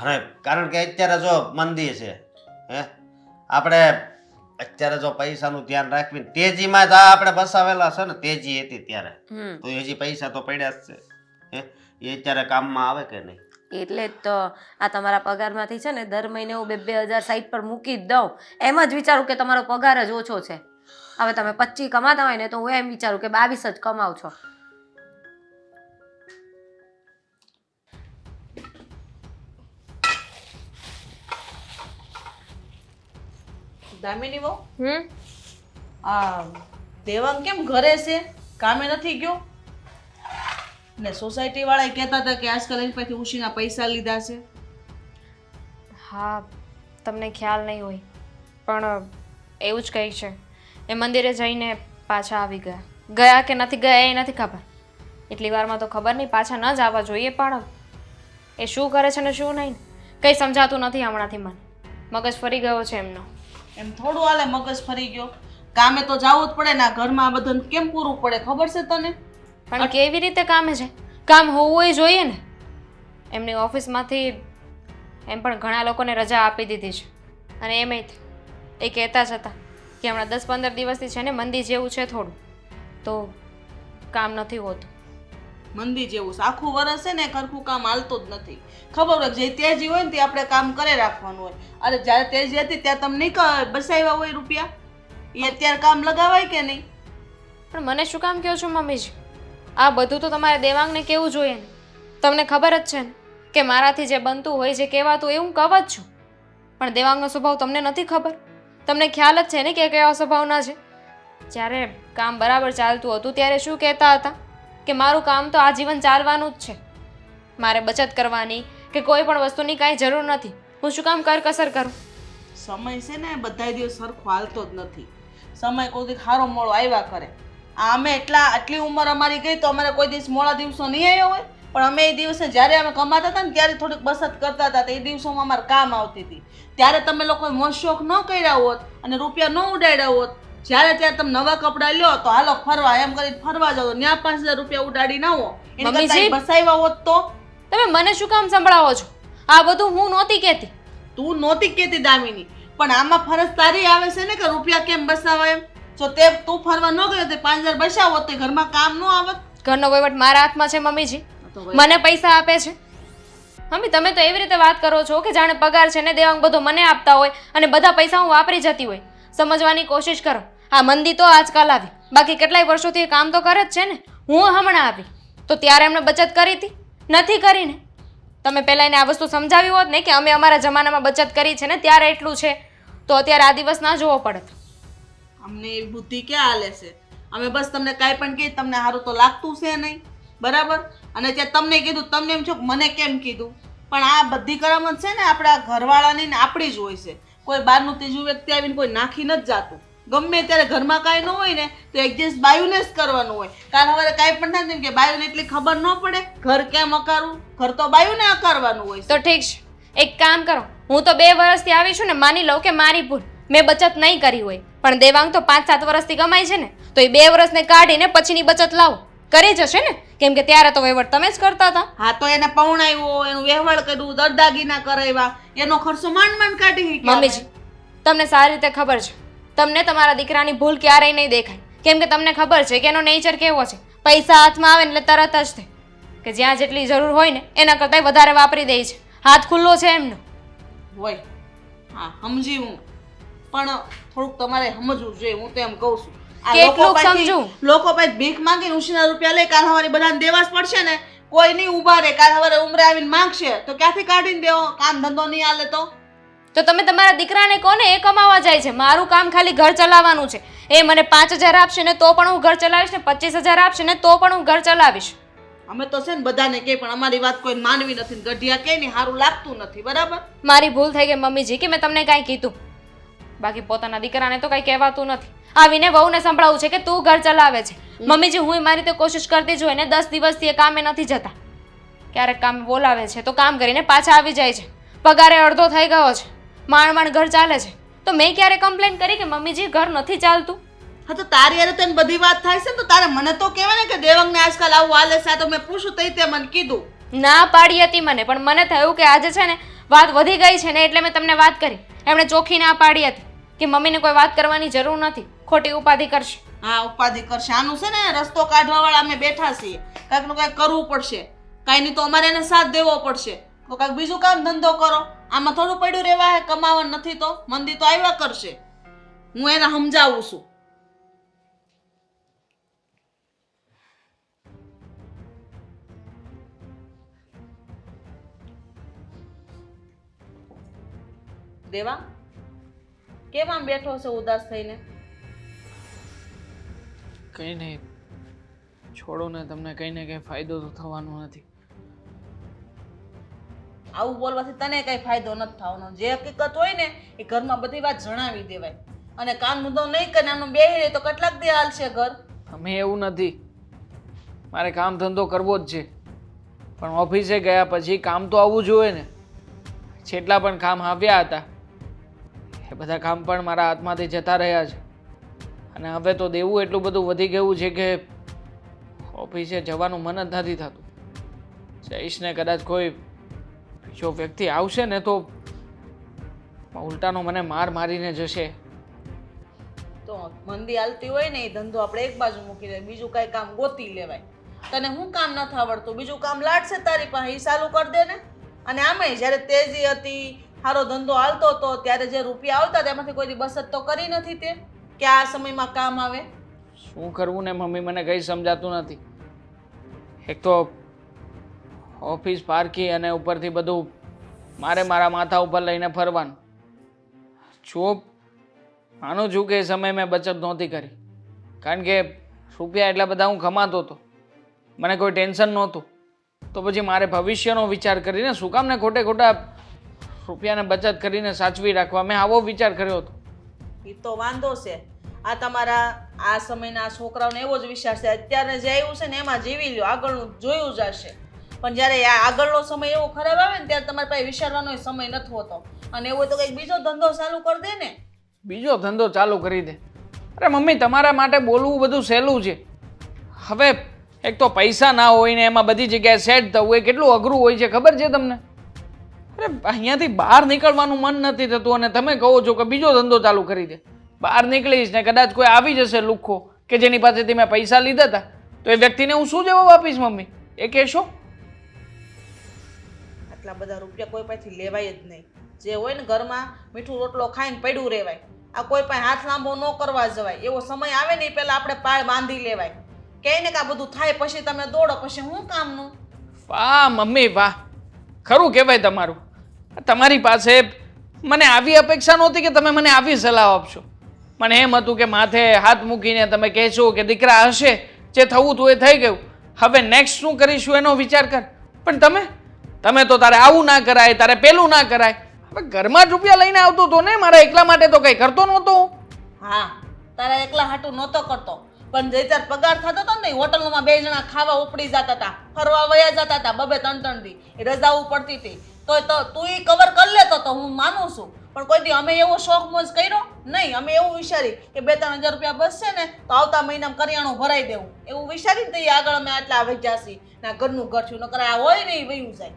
અરે કારણ કે અત્યારે જો મંદી છે, હે આપણે અત્યારે જો પૈસાનું ધ્યાન રાખવી, તેજીમાં જ આપણે બસાવેલા છે ને, તેજી હતી ત્યારે તો હજી પૈસા તો પડ્યા જ છે, હે એ અત્યારે કામમાં આવે કે નહીં? એટલે જ તો આ તમારા પગારમાંથી છે ને દર મહિને હું 2-2 હજાર સાઈડ પર મૂકી જ દઉં. એમ જ વિચારું કે તમારો પગાર જ ઓછો છે. હવે તમે 25 કમાતા હોય ને તો હું એમ વિચારું કે 22 જ કમાવ છો. દામિની બહુ હમ આ દેવાંગ કેમ ઘરે છે, કામે નથી ગયો? ને સોસાયટી વાળા કહેતા હતા કે આજકાલ એની પાસેથી ઉશીના પૈસા લીધા છે. હા, તમને ખ્યાલ નહીં હોય પણ એવું જ કંઈ છે. એ મંદિરે જઈને પાછા આવી ગયા કે નથી ગયા એ નથી ખબર. એટલી વારમાં તો ખબર નહીં, પાછા ન જ આવવા જોઈએ, પણ એ શું કરે છે ને શું નહીં કંઈ સમજાતું નથી હમણાંથી. મને મગજ ફરી ગયો છે એમનો. એમ થોડું હાલે મગજ ફરી ગયો, કામે તો જવું જ પડે ને. આ ઘરમાં બધાને કેમ પૂરું પડે ખબર છે તને? પણ કેવી રીતે કામે છે? કામ હોવું એ જોઈએ ને. એમની ઓફિસમાંથી એમ પણ ઘણા લોકોને રજા આપી દીધી છે, અને એમાંય એ કહેતા જ હતા કે હમણાં 10-15 દિવસથી છે ને મંદી જેવું છે થોડું, તો કામ નથી હોતું. મંદી જેવું છે, આખું વરસ છે ને સરખું કામ હાલતું જ નથી. ખબર હોય જે તેજી હોય ને તે આપણે કામ કરે રાખવાનું હોય. અરે જ્યારે તેજી હતી ત્યાં તમને નહીં બસાવ્યા હોય રૂપિયા, એ અત્યારે કામ લગાવાય કે નહીં? પણ મને શું કામ કહો છો મમ્મીજી? આ બધું તો તમારે દેવાંગને કહેવું જોઈએ ને. તમને ખબર જ છે ને કે મારાથી જે બનતું હોય, જે કહેવાતું એ હું કહું જ છું. પણ દેવાંગનો સ્વભાવ તમને નથી ખબર? તમને ખ્યાલ જ છે ને કે કેવા સ્વભાવના છે? જ્યારે કામ બરાબર ચાલતું હતું ત્યારે શું કહેતા હતા કે મારું કામ તો આજીવન ચાલવાનું જ છે, મારે બચત કરવાની કે કોઈ પણ વસ્તુની કાંઈ જરૂર નથી, હું શું કામ કરકસર કરું? સમય છે ને બધાય દિવસ સરખો હાલતો જ નથી. સમય કોઈ દિવસ સારો મોડો આવ્યા કરે. અમે આટલી ઉંમર અમારી ગઈ તો અમારે કોઈ દિવસ મોડા દિવસો નહીં આવ્યો હોય, પણ અમે એ દિવસે જ્યારે અમે કમાતા હતા ને ત્યારે થોડીક બચત કરતા હતા, તો એ દિવસોમાં અમારે કામ આવતી હતી. ત્યારે તમે લોકોએ મોજ શોખ ન કર્યા હોત અને રૂપિયા ન ઉડાડ્યા હોત, જ્યારે ત્યારે તમે નવા કપડાં લ્યો તો હાલો ફરવા, એમ કરીને ફરવા જાઓ, ત્યાં 5,000 રૂપિયા ઉડાડી ના હો, એની કરતાં બસાવ્યા હોત તો. તમે મને શું કામ સંભળાવો છો? આ બધું હું નહોતી કહેતી. તું નહોતી કહેતી દામિની, પણ આમાં ફરજ તારી આવે છે ને કે રૂપિયા કેમ બસાવાય એમ. જો તે તું ફરવા ન ગયો તો 5,000 બસાવો તો ઘરમાં કામ ન આવત. ઘરનો વહીવટ મારા હાથમાં છે મમ્મીજી, મને પૈસા આપે છે. મમ્મી તમે તો એવી રીતે વાત કરો છો કે જાણે પગાર છે ને દેવાંગ બધો મને આપતા હોય અને બધા પૈસા હું વાપરી જતી હોય. સમજવાની કોશિશ કરો. આ મંદી તો આજકાલ આવી, બાકી કેટલાય વર્ષોથી એ કામ તો કરે જ છે ને. હું હમણાં આવી તો ત્યારે એમણે બચત કરી હતી? નથી કરીને. તમે પહેલાં એને આ વસ્તુ સમજાવી હોત ને કે અમે અમારા જમાનામાં બચત કરી છે ને ત્યારે એટલું છે, તો અત્યારે આ દિવસ ના જોવો પડત. અમને એવી બુદ્ધિ ક્યાં હાલે છે? અમે બસ તમને કાંઈ પણ કહી તમને સારું તો લાગતું છે નહીં, બરાબર? અને ત્યાં તમને કીધું, તમને એમ છો કે મને કેમ કીધું? પણ આ બધી કરામત છે ને આપણા ઘરવાળાની ને આપણી જ હોય છે. કોઈ બહારનું ત્રીજું વ્યક્તિ આવીને કોઈ નાખી નથી જાતું. ગમે ત્યારે ઘરમાં કાંઈ ન હોય ને તો એડજસ્ટ બાયુને જ કરવાનું હોય. કારણ હવે કાંઈ પણ થાય ને કે બાયુને એટલી ખબર ન પડે ઘર કેમ અકારવું, ઘર તો બાયુને અકારવાનું હોય. તો ઠીક છે, એક કામ કરો, હું તો 2 વર્ષથી આવી છું ને, માની લઉં કે મારી ભૂલ, મેં બચત નહીં કરી હોય, પણ દેવાંગ તો 5-7 વર્ષથી કમાય છે ને, તો એ 2 વર્ષને કાઢીને પછીની બચત લાવો, કરી જશે ને. કેમ કે ત્યારે તો વહીવટ તમે જ કરતા હતા. હા તો એને પૌણાવ્યો, એનું વ્યવહાર કર્યું, દરદાગીના કરાવ્યા, એનો ખર્ચો માંડ કાઢી. મમ્મીજી તમને સારી રીતે ખબર છે, તમને તમારા દીકરાની ભૂલ ક્યારેય નહીં દેખાય. કેમ કે તમને ખબર છે કે એનો નેચર કેવો છે, પૈસા હાથમાં આવે એટલે તરત જ તે કે જ્યાં જેટલી જરૂર હોય ને એના કરતાં વધારે વાપરી દે છે. હાથ ખુલ્લો છે એમનો હોય. હા સમજી હું, પણ થોડુંક તમારે સમજવું જોઈએ. હું તો એમ કહું છું કેટલું સમજું? લોકો પાસે ભીખ માંગીને ઉછીના રૂપિયા લઈ કાલ સવારે બધાને દેવા જ પડશે ને. કોઈ નહીં ઊભા રહે, કાલ સવારે ઉમરે આવીને માંગશે તો ક્યાંથી કાઢીને દેવો? કામ ધંધો નહીં હાલે તો તમે તમારા દીકરાને કોને એ કમાવા જાય છે? મારું કામ ખાલી ઘર ચલાવવાનું છે. એ મને 5,000 આપશે ને તો પણ હું ઘર ચલાવીશ ને 25,000 આપશે ને તો પણ હું ઘર ચલાવીશ. અમે તો છે ને બધાને કહે પણ અમારી વાત કોઈ માનવી નથી ને ગઢિયા કહે ને સારું લાગતું નથી બરાબર. મારી ભૂલ થઈ ગઈ મમ્મીજી કે મેં તમને કાંઈ કીધું. બાકી પોતાના દીકરાને તો કાંઈ કહેવાતું નથી. આવીને વહુને સંભળાવું છે કે તું ઘર ચલાવે છે. મમ્મીજી હું મારી રીતે કોશિશ કરતી જ હોય ને 10 દિવસથી એ કામે નથી જતા. ક્યારેક કામે બોલાવે છે તો કામ કરીને પાછા આવી જાય છે. પગારે અડધો થઈ ગયો છે. માંડ માંડ ઘર ચાલે છે. તો મેં ક્યારે કમ્પ્લેન કરી કે મમ્મીજી ઘર નથી ચાલતું? હા તો તારી યારે તો એને બધી વાત થાય છે ને તો તારે મને તો કહેવાય ને કે દેવંગને આજકાલ આવું હાલે છે. આ તો મેં પૂછું તઈ તે મને કીધું. ના પાડી હતી મને, પણ મને થયું કે આજે છે ને વાત વધી ગઈ છે ને એટલે મેં તમને વાત કરી. એમણે ચોખ્ખી ના પાડી હતી કે મમ્મીને કોઈ વાત કરવાની જરૂર નથી, ખોટી ઉપાધિ કરશે. હા ઉપાધિ કરશે. આનું છે ને રસ્તો કાઢવા વાળા અમે બેઠા છીએ. કાંઈક નું કાંઈક કરવું પડશે. કાંઈ નહીં તો અમારે એને સાથ દેવો પડશે. તો કાંઈક બીજું કામ ધંધો કરો. આમાં થોડું પડ્યું રહેવા કમાવા નથી તો મંદી તો આવ્યા કરશે. હું એને સમજાવું છું. દેવા કેમ આમ બેઠો છે ઉદાસ થઈને? કંઈ નહીં, છોડો ને, તમને કંઈ ને કંઈ ફાયદો તો થવાનો નથી. આવું બોલવાથી તને કઈ ફાયદો નથી થવાનો. જે હકીકત હોય ને એ ઘરમાં બધી વાત જણાવી દેવાય. અને કામ ધંધો નહીં કરીને આનું બેહી રહે તો કેટલાક દી હાલશે ઘર? અમે એવું નથી, મારે કામ ધંધો કરવો જ છે, પણ ઓફિસે ગયા પછી કામ તો આવવું જોઈએ ને. જેટલા પણ કામ આવ્યા હતા એ બધા કામ પણ મારા હાથમાંથી જતા રહ્યા છે. અને હવે તો દેવું એટલું બધું વધી ગયું છે કે ઓફિસે જવાનું મન જ નથી થતું. જઈશ ને કદાચ કોઈ બીજો વ્યક્તિ આવશે ને તો ઉલટાનો મને માર મારીને જશે. તો મંદી હાલતી હોય ને એ ધંધો આપણે એક બાજુ મૂકી દે, બીજું કઈ કામ ગોતી લેવાય. તને હું કામ નથી આવડતું, બીજું કામ લાડશે તારી પાસે, એ ચાલુ કરી દે ને. અને આમે જ્યારે તેજી હતી, સારો ધંધો હાલતો હતો, ત્યારે જે રૂપિયા આવતા તેમાંથી કોઈ બચત તો કરી નથી તે કે આ સમયમાં કામ આવે. શું કરવું ને મમ્મી, મને કંઈ સમજાતું નથી. એક તો ઓફિસ પાર્કી અને ઉપરથી બધું મારે મારા માથા ઉપર લઈને ફરવાનું. જો માનું છું કે એ સમયે મેં બચત નહોતી કરી, કારણ કે રૂપિયા એટલા બધા હું કમાતો હતો, મને કોઈ ટેન્શન નહોતું. તો પછી મારે ભવિષ્યનો વિચાર કરીને શું કામ ને ખોટે ખોટા રૂપિયાને બચત કરીને સાચવી રાખવા, મેં આવો વિચાર કર્યો હતો. એ તો વાંધો છે. આ તમારા આ સમયના છોકરાઓને એવો જ વિચાર છે. અત્યારે જે આવ્યું છે ને એમાં જીવી લ્યો, આગળનું જોયું જ હશે. પણ જ્યારે આ આગળનો સમય એવો ખરાબ આવે ને ત્યારે તમારી પાસે વિચારવાનો સમય નથી હોતો. અને એવું તો કંઈક બીજો ધંધો ચાલુ કરી દે ને. બીજો ધંધો ચાલુ કરી દે? અરે મમ્મી, તમારા માટે બોલવું બધું સહેલું છે. હવે એક તો પૈસા ના હોય ને એમાં બધી જગ્યાએ સેટ થવું એ કેટલું અઘરું હોય છે ખબર છે તમને? અરે અહીંયાથી બહાર નીકળવાનું મન નથી થતું અને તમે કહો છો કે બીજો ધંધો ચાલુ કરી દે. બહાર નીકળીશ ને કદાચ કોઈ આવી જશે લુખ્ખો કે જેની પાસેથી મેં પૈસા લીધા હતા, તો એ વ્યક્તિને હું શું જવાબ આપીશ મમ્મી? એ કહેશો આટલા બધા રૂપિયા કોઈ પાસેથી લેવાય જ નહીં. જે હોય ને ઘરમાં મીઠું રોટલો ખાઈને પડ્યું રહેવાય. આ કોઈ પાસે હાથ લાંબો ન કરવા જવાય. એવો સમય આવે ને એ પહેલા આપણે પાળ બાંધી લેવાય. કહે ને કે આ બધું થાય પછી તમે દોડો, પછી હું કામનું? વાહ મમ્મી વાહ, ખરું કહેવાય તમારું. તમારી પાસે મને આવી અપેક્ષા નહોતી કે તમે મને આવી સલાહ આપશો. મને એમ હતું કે માથે હાથ મૂકીને તમે કહેશો કે દીકરા હશે, જે થવું હતું એ થઈ ગયું, હવે નેક્સ્ટ શું કરીશું એનો વિચાર કર. પણ તમે તો તારે આવું ના કરાય, તારે પેલું ના કરાય. હવે ઘરમાં જ રૂપિયા લઈને આવતો હતો ને, મારા એકલા માટે તો કંઈ કરતો નહોતો. હા, તારા એકલા હાટું નહોતો કરતો, પણ જે તાર પગાર થતો હતો ને હોટલમાં 2 જણા ખાવા ઉપડી જતા હતા, ફરવા વયા જતા હતા 2-3 દી, રજાઓ પડતી હતી, તો તું એ કવર કરી લેતો તો હું માનું છું. પણ કોઈ દી અમે એવો શોખ મોજ કર્યો નહીં. અમે એવું વિચારી કે 2-3 હજાર રૂપિયા બચશે ને તો આવતા મહિનામાં કરિયાણું ભરાઈ દેવું, એવું વિચારીને તઈ આગળ અમે આટલા વહ્યા છીએ ને ઘરનું ઘર છું. નકર આ હોય ને એ વયું જાય.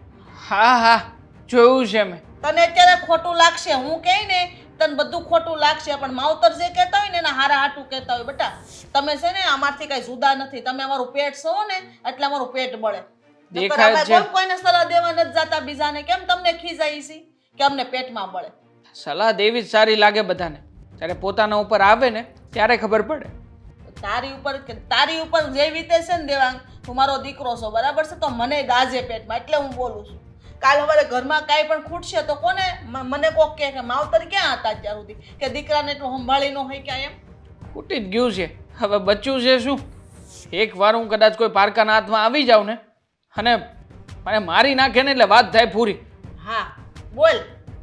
હા હા, જોયું છે મેં. તને અત્યારે ખોટું લાગશે, હું કહે ને તને બધું ખોટું લાગશે, પણ માવતર જે કહેતા હોય ને એના હારા હાટું કહેતા હોય. બેટા તમે છે ને અમારથી કઈ જુદા નથી. તમે અમારું પેટ છો ને એટલે અમારું પેટ બળે. દેખાય છે. કોઈને સલાહ દેવા નથી જતા બીજાને. કેમ તમને ખીજાઈ છે કે અમને પેટમાં બળે? સલાહ દેવી જ સારી લાગે બધાને, ત્યારે પોતાના ઉપર આવે ને ત્યારે ખબર પડે. તારી ઉપર જે વીતે છે ને દેવાંગ, તું મારો દીકરો છો બરાબર છે, તો મને દાજે પેટમાં એટલે હું બોલું છું. કાલ સવારે ઘરમાં કાંઈ પણ ખૂટશે તો કોને? મને કોક કે માવતર ક્યાં હતા અત્યાર સુધી કે દીકરાને એટલું સંભાળી ન હોય ક્યાં? એમ ખૂટી જ ગયું છે, હવે બચ્યું છે શું? એક વાર હું કદાચ કોઈ પારકાના હાથમાં આવી જાઉં ને અને મને મારી નાખે ને એટલે વાત થાય પૂરી. હા બોલ,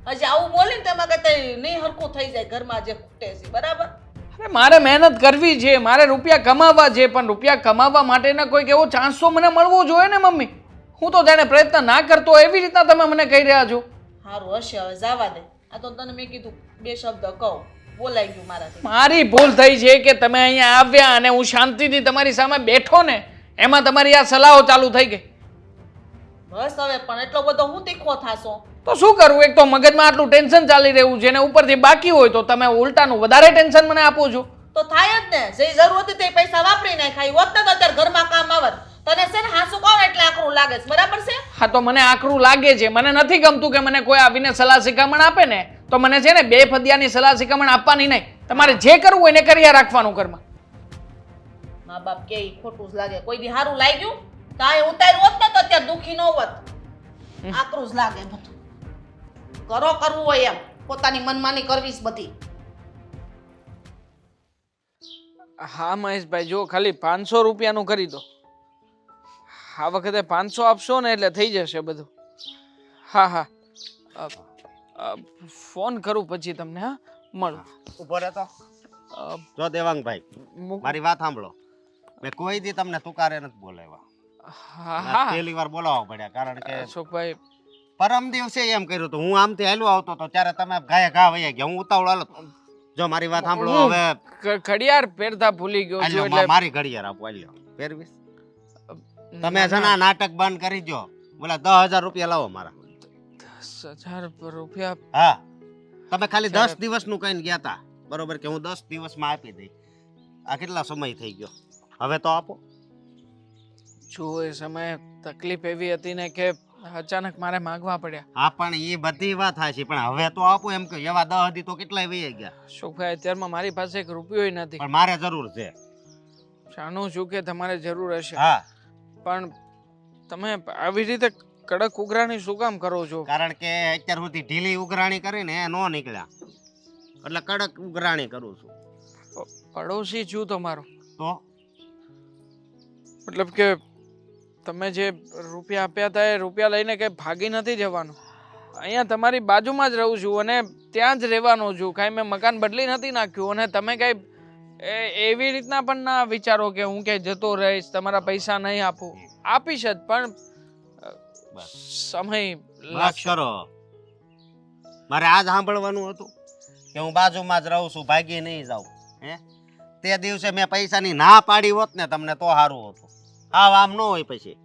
હજી આવું બોલીને તેમાં કઈ નહીં હરખું થઈ જાય ઘરમાં જે ખૂટે છે, બરાબર? અરે મારે મહેનત કરવી છે, મારે રૂપિયા કમાવા છે, પણ રૂપિયા કમાવા માટેના કોઈક એવો ચાન્સ તો મને મળવો જોઈએ ને મમ્મી. હું તો જાણે પ્રયત્ન ના કરતો હોય એવી રીતના તમે મને કહી રહ્યા છો. સારું હશે, હવે જવા દે. આ તો તને મેં કીધું બે શબ્દ કહું, બોલાઈ ગયું મારાથી. મારી ભૂલ થઈ છે કે તમે અહીંયા આવ્યા અને હું શાંતિથી તમારી સામે બેઠો ને એમાં તમારી આ સલાહો ચાલુ થઈ ગઈ. બસ હવે પણ એટલો બધો હું તીખો થાશો? તો શું કરું, એક તો મગજમાં આટલું ટેન્શન ચાલી રહ્યું છે ને ઉપરથી બાકી હોય તો તમે ઉલટાનું વધારે ટેન્શન મને આપો છો. તો થાય જ ને, જે જરૂર હતી તે પૈસા વાપરી નાખાય હોત ને તો અત્યારે ઘરમાં કામ આવત. તને છે ને હાસુ કહો ને એટલે આકરું લાગે છે, બરાબર છે? હા તો મને આકરું લાગે છે, મને નથી ગમતું કે મને કોઈ આવીને સલાહ શિખામણ આપે ને તો મને છે ને બે ફદિયાની સલાહ શિખામણ આપવાની નહીં. તમારે જે કરવું હોય ને કર્યા રાખવાનું ઘરમાં. મા બાપ કે ઈ ખોટું જ લાગે. કોઈ દી સારું લાગ્યું તો આ ઉતાર્યું હોત ને તો અત્યારે દુખી ન હોત. આકરું જ લાગે બધું. કરો કરવું હોય એમ, પોતાની મનમાની કરવી જ બધી. હા મહેશભાઈ, જો ખાલી 500 રૂપિયાનું કરી દો. આ વખતે 500 આપશો ને એટલે થઈ જશે બધું. હા હા, ફોન કરું પછી તમને. હા મળું. ઉભો રહેતો. અ, જો દેવાંગભાઈ, મૂક- મારી વાત સાંભળો. મેં કોઈ દી તમને તુકારે નથી બોલાવ્યા. હા હા પહેલી વાર બોલાવવા પડ્યા, કારણ કે અશોકભાઈ, પરમ દિવસે એમ કર્યું હતું. હું આમથી હાલ્યો આવતો તો ત્યારે તમે ઘાએ ઘા વયા ગયા. હું ઉતાવળ હાલો. જો મારી વાત સાંભળો હું હવે. ઘડિયાળ પહેરતા ભૂલી ગયો છું હાલ્યો, એટલે મારી ઘડિયાળ આપો, હાલ્યો. ફેરવીશ. તમે છે ને આ નાટક બંધ કરી દો. બોલા 10,000 રૂપિયા લાવો મારા. 10,000 રૂપિયા. હા, તમે ખાલી સાહેબ. 10 દિવસનું કહીને ગયા હતા, બરોબર? કે હું 10 દિવસમાં આપી દઈ. આ કેટલા સમય થઈ ગયો, હવે તો આપો. જો એ સમયે તકલીફ એવી હતી ને કે અચાનક મારે માંગવા પડ્યા. હા પણ એ બધી વાત છે, પણ હવે તો આપો એમ કે એવા 10 હતી તો કેટલાય વહી ગયા. અશોકભાઈ, અત્યારમાં મારી પાસે એક રૂપિયો નથી. પણ મારે જરૂર છે. જાણું છું કે તમારે જરૂર હશે, હા, પણ તમે આવી રીતે કડક ઉઘરાણી શું કામ કરો છો? કારણ કે અત્યાર સુધી ઢીલી ઉઘરાણી કરીને એ નો નીકળ્યા, એટલે કડક ઉઘરાણી કરું છું. પડોશી છું તમારો, તો મતલબ કે તમે જે રૂપિયા આપ્યા હતા એ રૂપિયા લઈને કઈ ભાગી નથી જવાનું. અહીંયા તમારી બાજુમાં જ રહું છું અને ત્યાં જ રહેવાનો છું. કાંઈ મેં મકાન બદલી નથી નાખ્યું અને તમે કઈ એવી રીતના પણ ના વિચારો કે હું ક્યાંય જતો રહીશ, તમારા પૈસા નહીં આપું. આપીશ જ, પણ સમય બસ લાગશે. કરો. મારે આજ સાંભળવાનું હતું કે હું બાજુમાં જ રહું છું, ભાગી નહીં જાઉં. હે, તે દિવસે મેં પૈસાની ના પાડી હોત ને તમને તો સારું હતું. હા, આમ ન હોય પછી,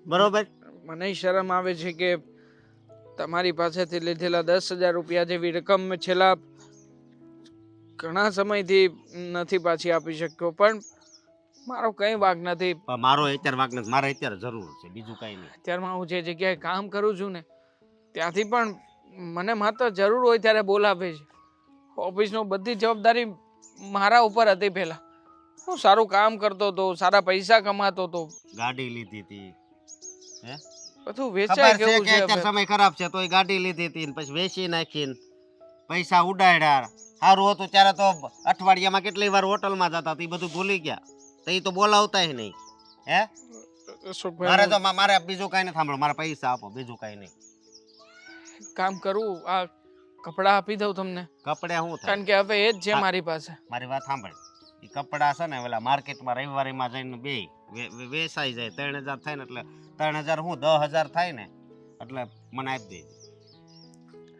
બરોબર? મને શરમ આવે છે કે તમારી પાસેથી લીધેલા 10,000 રૂપિયા જેવી રકમ મેં છેલ્લા ઘણા સમયથી નથી પાછી આપી શક્યો, પણ મારો કંઈ વાંક નથી. પણ મારો અત્યારે વાંક નથી, મારે અત્યારે જરૂર છે, બીજું કઈ નહીં. અત્યારમાં હું જે જગ્યાએ કામ કરું છું ને ત્યાંથી પણ મને માત્ર જરૂર હોય ત્યારે બોલાવે છે. ઓફિસનો બધી જવાબદારી મારા ઉપર હતી. પહેલા હું સારું કામ કરતો હતો, સારા પૈસા કમાતો હતો, ગાડી લીધી હતી. હે, બધું વેચાઈ ખબર છે ગયું કે છે અત્યારે હવે. સમય ખરાબ છે તોય ગાડી લીધી હતી ને પછી વેચી નાખીને પૈસા ઉડાડ્યા. સારું હતું ત્યારે તો અઠવાડિયામાં કેટલી વાર હોટલમાં જતા, તો એ બધું ભૂલી ગયા. તો એ તો બોલાવતા નહીં. હે, અશોકભાઈ, મારે તો મારે બીજું કઈ નહીં. સાંભળો, મારા પૈસા આપો, બીજું કઈ નહીં. એક કામ કરું, આ કપડાં આપી દઉં તમને, કપડે શું થાય? કારણ કે હવે એ જ છે હા. મારી પાસે. મારી વાત સાંભળ. એ કપડા છે ને ઓલા માર્કેટમાં રવિવારીમાં જઈને બે વેચાઈ જાય. 3,000 થાય ને એટલે 3,000 હું 10,000 થાય ને એટલે મને આપી દેજે.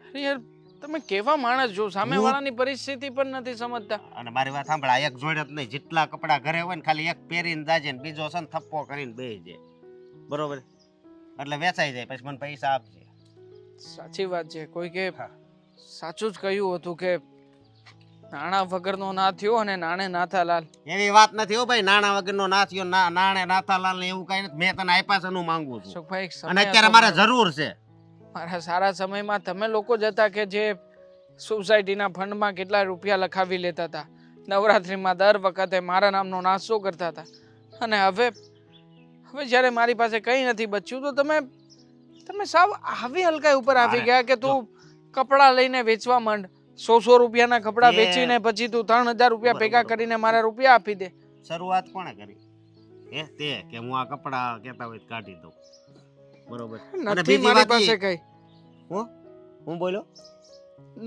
અરે યાર, તમે કેવા માણસ છો, સામેવાળાની પરિસ્થિતિ પણ નથી સમજતા. અને મારી વાત સાંભળ, આ એક જોડે જ નહીં, જેટલા કપડા ઘરે હોય ને ખાલી એક પહેરીને જાજે ને બીજો છે ને થપ્પો કરીને બેસી જાય, બરોબર? એટલે વેચાઈ જાય, પછી મને પૈસા આપજે. સાચી વાત છે. કોઈકે હા. સાચું જ કહ્યું હતું કે નાણાં વગરનો ના થયો અને નાણે નાથા લાલ. એવી વાત નથી હો ભાઈ, નાણા વગરનો ના થયો, નાણે નાથાલાલ ને એવું કઈ નથી. મેં તને આપ્યા છે એનું માંગુ છું, અશોકભાઈ, એક અને સમય અત્યારે હતો મારે મારો. જરૂર છે. મારા સારા સમયમાં તમે લોકો જ હતા કે જે સોસાયટીના ફંડમાં કેટલા રૂપિયા લખાવી લેતા હતા, નવરાત્રિમાં દર વખતે મારા નામનો નાસ્તો કરતા હતા. અને હવે જ્યારે મારી પાસે કંઈ નથી બચ્યું તો તમે સાવ આવી હલકાઈ ઉપર આવી અરે, ગયા કે તું કપડાં લઈને વેચવા માંડ. 100 રૂપિયાના કપડાં એ- વેચીને પછી તું 3,000 રૂપિયા ભેગા બરોબર. કરીને મારા રૂપિયા આપી દે. શરૂઆત કોણે કરી? હે તે કે હું આ કપડા કહેતા હોય તો કાઢી દઉં બરોબર અને નથી બીજી મારી વાત પાસે ઈ- કઈ હું બોલ્યો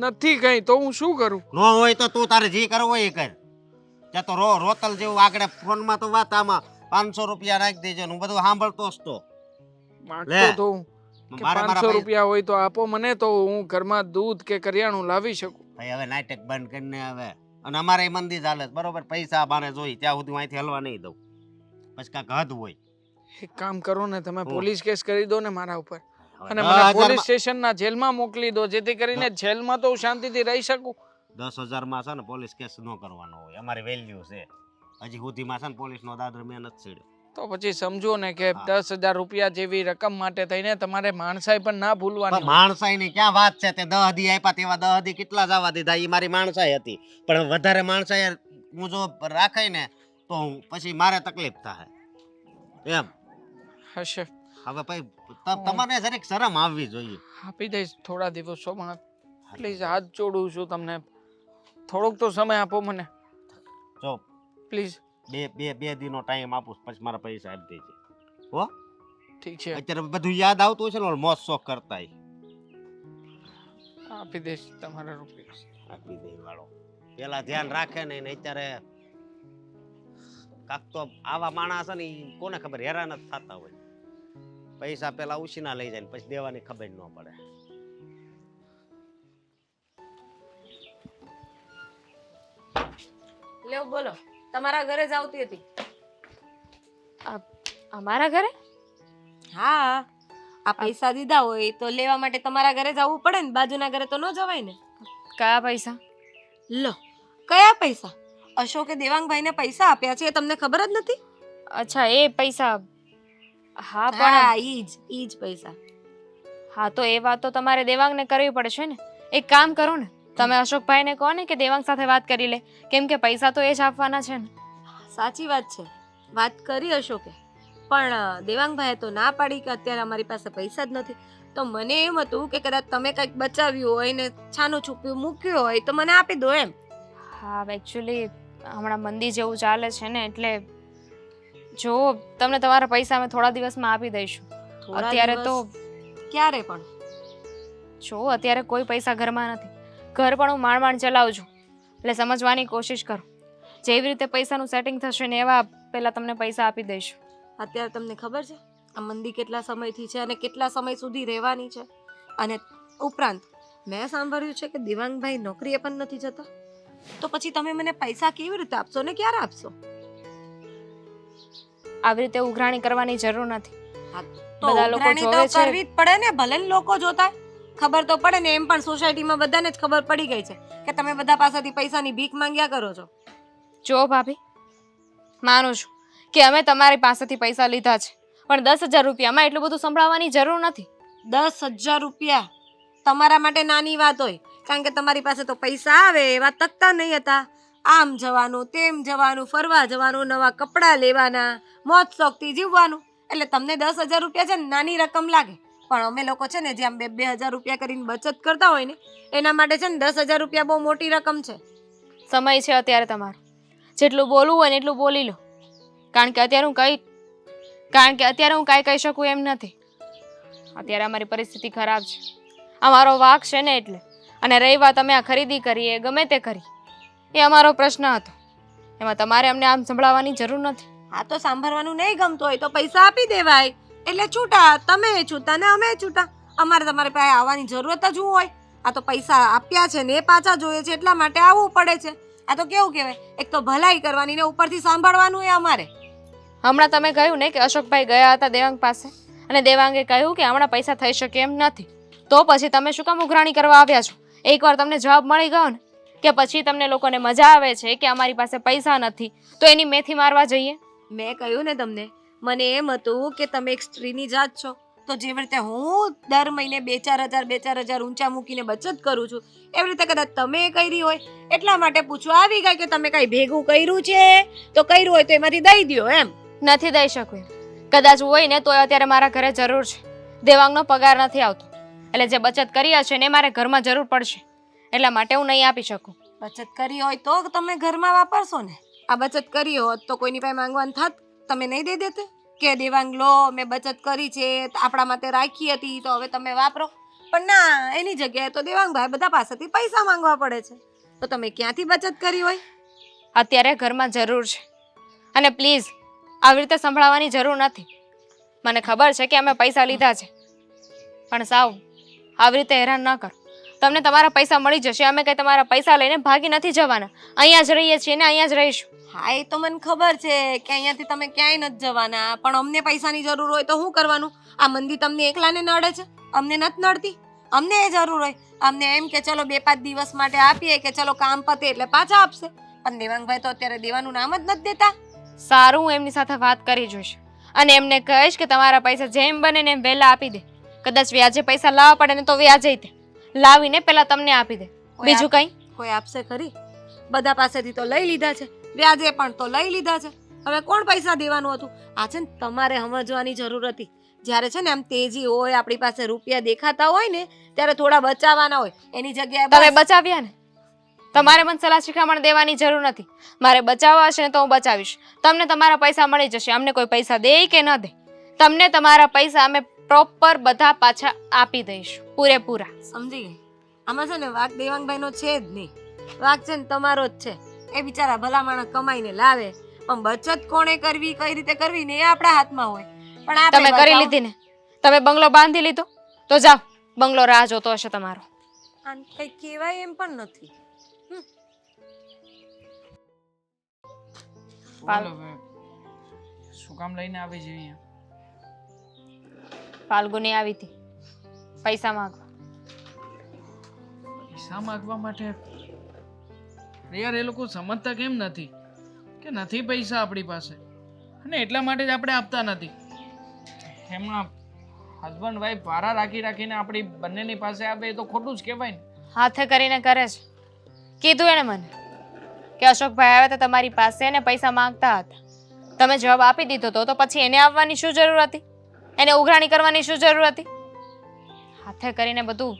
નથી કઈ તો હું શું કરું? ન હોય તો તું તારે જે કરવું હોય એ કર ત્યાં તો રોતલ જેવું આગળ ફોનમાં તો વાત આમાં 500 રૂપિયા નાખી દેજો ને હું બધું સાંભળતો જ તો માંગતો લે. તો હું કે મારે 500 રૂપિયા હોય તો આપો મને, તો હું ઘરમાં દૂધ કે કરિયાણું લાવી શકું. ભાઈ હવે નાટક બંધ કરીને હવે અને અમારે મંદી ચાલે છે, બરોબર પૈસા મારે જોઈ ત્યાં સુધી હું અહીંથી હલવા નહીં દઉં પછી કાંઈક હદ હોય એક કામ કરો ને, તમે હું? પોલીસ કેસ કરી દો ને મારા ઉપર, અને 10,000 મને પોલીસ સ્ટેશનના જેલમાં મોકલી દો, જેથી કરીને જેલમાં તો હું શાંતિથી રહી શકું. 10,000 માં છે ને પોલીસ કેસ ન કરવાનો હોય, અમારી વેલ્યુ છે હજી સુધીમાં છે ને પોલીસનો દાદર મેં નથી છેડ્યો. તો પછી સમજો ને કે હા. 10,000 રૂપિયા જેવી રકમ માટે થઈને તમારે માણસાઈ પણ ના ભૂલવાની પણ હોય. માણસાઈની ક્યાં વાત છે? તે 10 દી આપ્યા તેવા 10 દી કેટલા જવા દીધા? એ મારી માણસાઈ હતી, પણ વધારે માણસાઈ હું જો રાખાય ને તો પછી મારે તકલીફ થાય એમ. હશે, હવે ભાઈ તમારે જરીક શરમ આવવી જોઈએ. આપી દઈશ થોડા દિવસોમાં. પ્લીઝ હાથ જોડું છું તમને, થોડોક તો સમય આપો મને જો પ્લીઝ. બે દીનો ટાઈમ આપું પછી મારા પૈસા આપી દેજે હો. ઠીક છે, અત્યારે બધું યાદ આવતું છે ને મોજ શોખ કરતા આપી દઈશ તમારા રૂપિયા. આપી દે વાળો પેલા ધ્યાન રાખે ને અત્યારે કાક તો આવા માણસ છે ને ઈ કોને ખબર હેરાન જ થતા હોય. પૈસા પેલા ઉછીના લઈ જાય ને પછી દેવાની ખબર ન પડે. લ્યો બોલો, તમારા ઘરે જ આવતી હતી. અમારા ઘરે? હા, આ પૈસા દીધા હોય તો લેવા માટે તમારા ઘરે જ આવવું પડે ને, બાજુના ઘરે તો ન જવાય ને. કયા પૈસા? લો, કયા પૈસા? અશોકે દેવાંગભાઈને પૈસા આપ્યા છે એ તમને ખબર જ નથી? અચ્છા, એ પૈસા. હા પણ હા, ઈ જ પૈસા. હા, તો એ વાત તો તમારે દેવાંગને કરવી પડશે ને. એક કામ કરો ને, તમે અશોકભાઈને કહો ને કે દેવાંગ સાથે વાત કરી લે, કેમ કે પૈસા તો એ જ આપવાના છે ને. સાચી વાત છે, વાત કરી અશોકે, પણ દેવાંગભાઈએ તો ના પાડી કે અત્યારે અમારી પાસે પૈસા જ નથી. તો મને એમ હતું કે કદાચ તમે કંઈક બચાવ્યું હોય ને છાનું છુપ્યું મૂક્યું હોય તો મને આપી દો એમ. હા, એકચ્યુઅલી હમણાં મંદી જેવું ચાલે છે ને, એટલે જો તમને તમારા પૈસા અમે થોડા દિવસમાં આપી દઈશું. થોડા અત્યારે દિવસ? તો ક્યારે પણ? જો અત્યારે કોઈ પૈસા ઘરમાં નથી, ઘર પણ હું માંડ ચલાવું છું, એટલે સમજવાની કોશિશ કરો. જેવી રીતે પૈસાનું સેટિંગ થશે ને એવા પહેલા તમને પૈસા આપી દઈશું. અત્યારે તમને ખબર છે આ મંદી કેટલા સમયથી છે અને કેટલા સમય સુધી રહેવાની છે? અને ઉપરાંત મેં સાંભળ્યું છે કે દેવાંગભાઈ નોકરીએ પણ નથી જતા. તો પછી તમે મને પૈસા કેવી રીતે આપશો ને ક્યારે આપશો? આવી રીતે ઉઘરાણી કરવાની જરૂર નથી. તો બધા લોકો ઉઘરાણી જોવે તો છે. કરવી જ પડે ને, ભલે ને લોકો જોતા હોય. ખબર તો પડે ને, એમ પણ સોસાયટીમાં બધાને જ ખબર પડી ગઈ છે કે તમે બધા પાસેથી પૈસાની ભીખ માંગ્યા કરો છો. જો ભાભી, માનું છું કે અમે તમારી પાસેથી પૈસા લીધા છે, પણ 10,000 રૂપિયામાં એટલું બધું સંભળાવવાની જરૂર નથી. 10,000 રૂપિયા તમારા માટે નાની વાત હોય, કારણ કે તમારી પાસે તો પૈસા આવે એવા તકતા નહીં હતા. આમ જવાનું, તેમ જવાનું, ફરવા જવાનું, નવા કપડાં લેવાના, મોજ શોખથી જીવવાનું, એટલે તમને 10,000 રૂપિયા છે ને નાની રકમ લાગે. પણ અમે લોકો છે ને જે આમ 2,000 રૂપિયા કરીને બચત કરતા હોય ને એના માટે છે ને 10,000 રૂપિયા બહુ મોટી રકમ છે. સમય છે અત્યારે તમારો, જેટલું બોલવું હોય ને એટલું બોલી લો, કારણ કે અત્યારે હું કાંઈ કહી શકું એમ નથી. અત્યારે અમારી પરિસ્થિતિ ખરાબ છે, અમારો વાંક છે ને એટલે. અને રહી વાત અમે આ ખરીદી કરીએ ગમે તે કરી, એ અમારો પ્રશ્ન હતો, એમાં તમારે અમને આમ સંભળાવવાની જરૂર નથી. આ તો સાંભળવાનું નહીં ગમતું હોય તો પૈસા આપી દેવાય, એટલે છૂટા. તમે છૂટા ને અમે છૂટા. અમારે તમારી પાસે આવવાની જરૂરત જ શું હોય? આ તો પૈસા આપ્યા છે ને એ પાછા જોઈએ છે એટલા માટે આવવું પડે છે. આ તો કેવું કહેવાય, એક તો ભલાઈ કરવાની ને ઉપરથી સાંભળવાનું એ અમારે. હમણાં તમે કહ્યું ને કે અશોકભાઈ ગયા હતા દેવાંગ પાસે, અને દેવાંગે કહ્યું કે હમણાં પૈસા થઈ શકે એમ નથી. તો પછી તમે શું કામ ઉઘરાણી કરવા આવ્યા છો? એકવાર તમને જવાબ મળી ગયો ને, કે પછી તમને લોકોને મજા આવે છે કે અમારી પાસે પૈસા નથી તો એની મેથી મારવા જઈએ. મેં કહ્યું ને તમને, મને એમ હતું કે તમે એક સ્ત્રીની જાત છો, તો જેવી રીતે હું દર મહિને 2-4 હજાર ઊંચા મૂકીને બચત કરું છું, એવી રીતે કદાચ તમે કરી હોય એટલા માટે પૂછવા આવી ગઈ કે તમે કઈ ભેગું કર્યું છે, તો કર્યું હોય તો એમાંથી દઈ દ્યો એમ. નથી દઈ શકું એમ. કદાચ હોય ને તો અત્યારે મારા ઘરે જરૂર છે. દેવાંગનો પગાર નથી આવતો, એટલે જે બચત કરી હશે ને મારે ઘરમાં જરૂર પડશે, એટલા માટે હું નહીં આપી શકું. બચત કરી હોય તો તમે ઘરમાં વાપરશો ને. આ બચત કરી હોત તો કોઈની પાસે માંગવાનું થાત? તમે નહીં દઈ દેતે કે દેવાંગ લો મેં બચત કરી છે આપણા માટે રાખી હતી તો હવે તમે વાપરો? પણ ના, એની જગ્યાએ તો દેવાંગભાઈ બધા પાસેથી પૈસા માંગવા પડે છે. તો તમે ક્યાંથી બચત કરી હોય? અત્યારે ઘરમાં જરૂર છે અને પ્લીઝ આવી રીતે સંભળાવવાની જરૂર નથી. મને ખબર છે કે અમે પૈસા લીધા છે, પણ સાવ આવી રીતે હેરાન ન કરો. તમને તમારા પૈસા મળી જશે. અમે કંઈ તમારા પૈસા લઈને ભાગી નથી જવાના. અહીંયા જ રહીએ છીએ ને અહીંયા જ રહીશું. હા, એ તો મને ખબર છે કે અહીંયાથી તમે ક્યાંય નથી જવાના, પણ અમને પૈસાની જરૂર હોય તો શું કરવાનું? આ મંદી તમને એકલાને નડે છે, અમને નથી નડતી. અમને એ જરૂર હોય, અમને એમ કે ચલો 2-5 દિવસ માટે આપીએ કે ચલો કામ પતે એટલે પાછા આપશે. પણ દેવાંગભાઈ તો અત્યારે દેવાનું નામ જ નથી દેતા. સારું, હું એમની સાથે વાત કરી જોઈશ અને એમને કહીશ કે તમારા પૈસા જેમ બને ને એમ વહેલા આપી દે. કદાચ વ્યાજે પૈસા લાવવા પડે ને તો વ્યાજે તે લાવીને પહેલા તમને આપી દે. બીજું કંઈ કોઈ આપશે ખરી? બધા પાસેથી તો લઈ લીધા છે, વ્યાજે પણ તો લઈ લીધા છે. હવે કોણ પૈસા દેવાનું હતું? આ છે ને તમારે સમજવાની જરૂર હતી. જ્યારે છે ને આમ તેજી હોય, આપણી પાસે રૂપિયા દેખાતા હોય ને ત્યારે થોડા બચાવવાના હોય. એની જગ્યાએ તમે બસ બચાવ્યા ને. તમારે મને સલાહ શિખામણ દેવાની જરૂર નથી. મારે બચાવવા હશે ને તો હું બચાવીશ. તમને તમારા પૈસા મળી જશે. અમને કોઈ પૈસા દે કે ન દે, તમને તમારા પૈસા અમે પ્રોપર બધા પાછા આપી દઈશું, પૂરેપૂરા. સમજી ગઈ. આમાં છે ને વાક દેવાંગભાઈનો છે જ નહીં, વાક છે ને તમારો જ છે. એ બિચારા ભલા માણસ કમાઈને લાવે, પણ બચત કોણે કરવી, કઈ રીતે કરવી ને એ આપણા હાથમાં હોય. પણ આપણે તમે કરી લીધી ને. તમે બંગલો બાંધી લીધો તો જાઓ, બંગલો રાહ જોતો હશે તમારો. આને કઈ કહેવાય એમ પણ નથી. બોલો હવે, શું કામ લઈને આવી છે અહીંયા? ફાલ્ગુની આવી હતી પૈસા માંગવા. પૈસા માંગવા માટે? યાર, એ લોકો સમજતા કેમ નથી કે નથી પૈસા આપણી પાસે અને એટલા માટે જ આપણે આપતા નથી. એમના હસબન્ડ વાઈફ ભારા રાખીને આપણી બંનેની પાસે આવે એ તો ખોટું જ કહેવાય ને. હાથે કરીને કરે છે. કીધું એને મને કે અશોકભાઈ આવ્યા હતા તમારી પાસે ને પૈસા માંગતા હતા. તમે જવાબ આપી દીધો તો પછી એને આવવાની શું જરૂર હતી? એને ઉઘરાણી કરવાની શું જરૂર હતી? હાથે કરીને બધું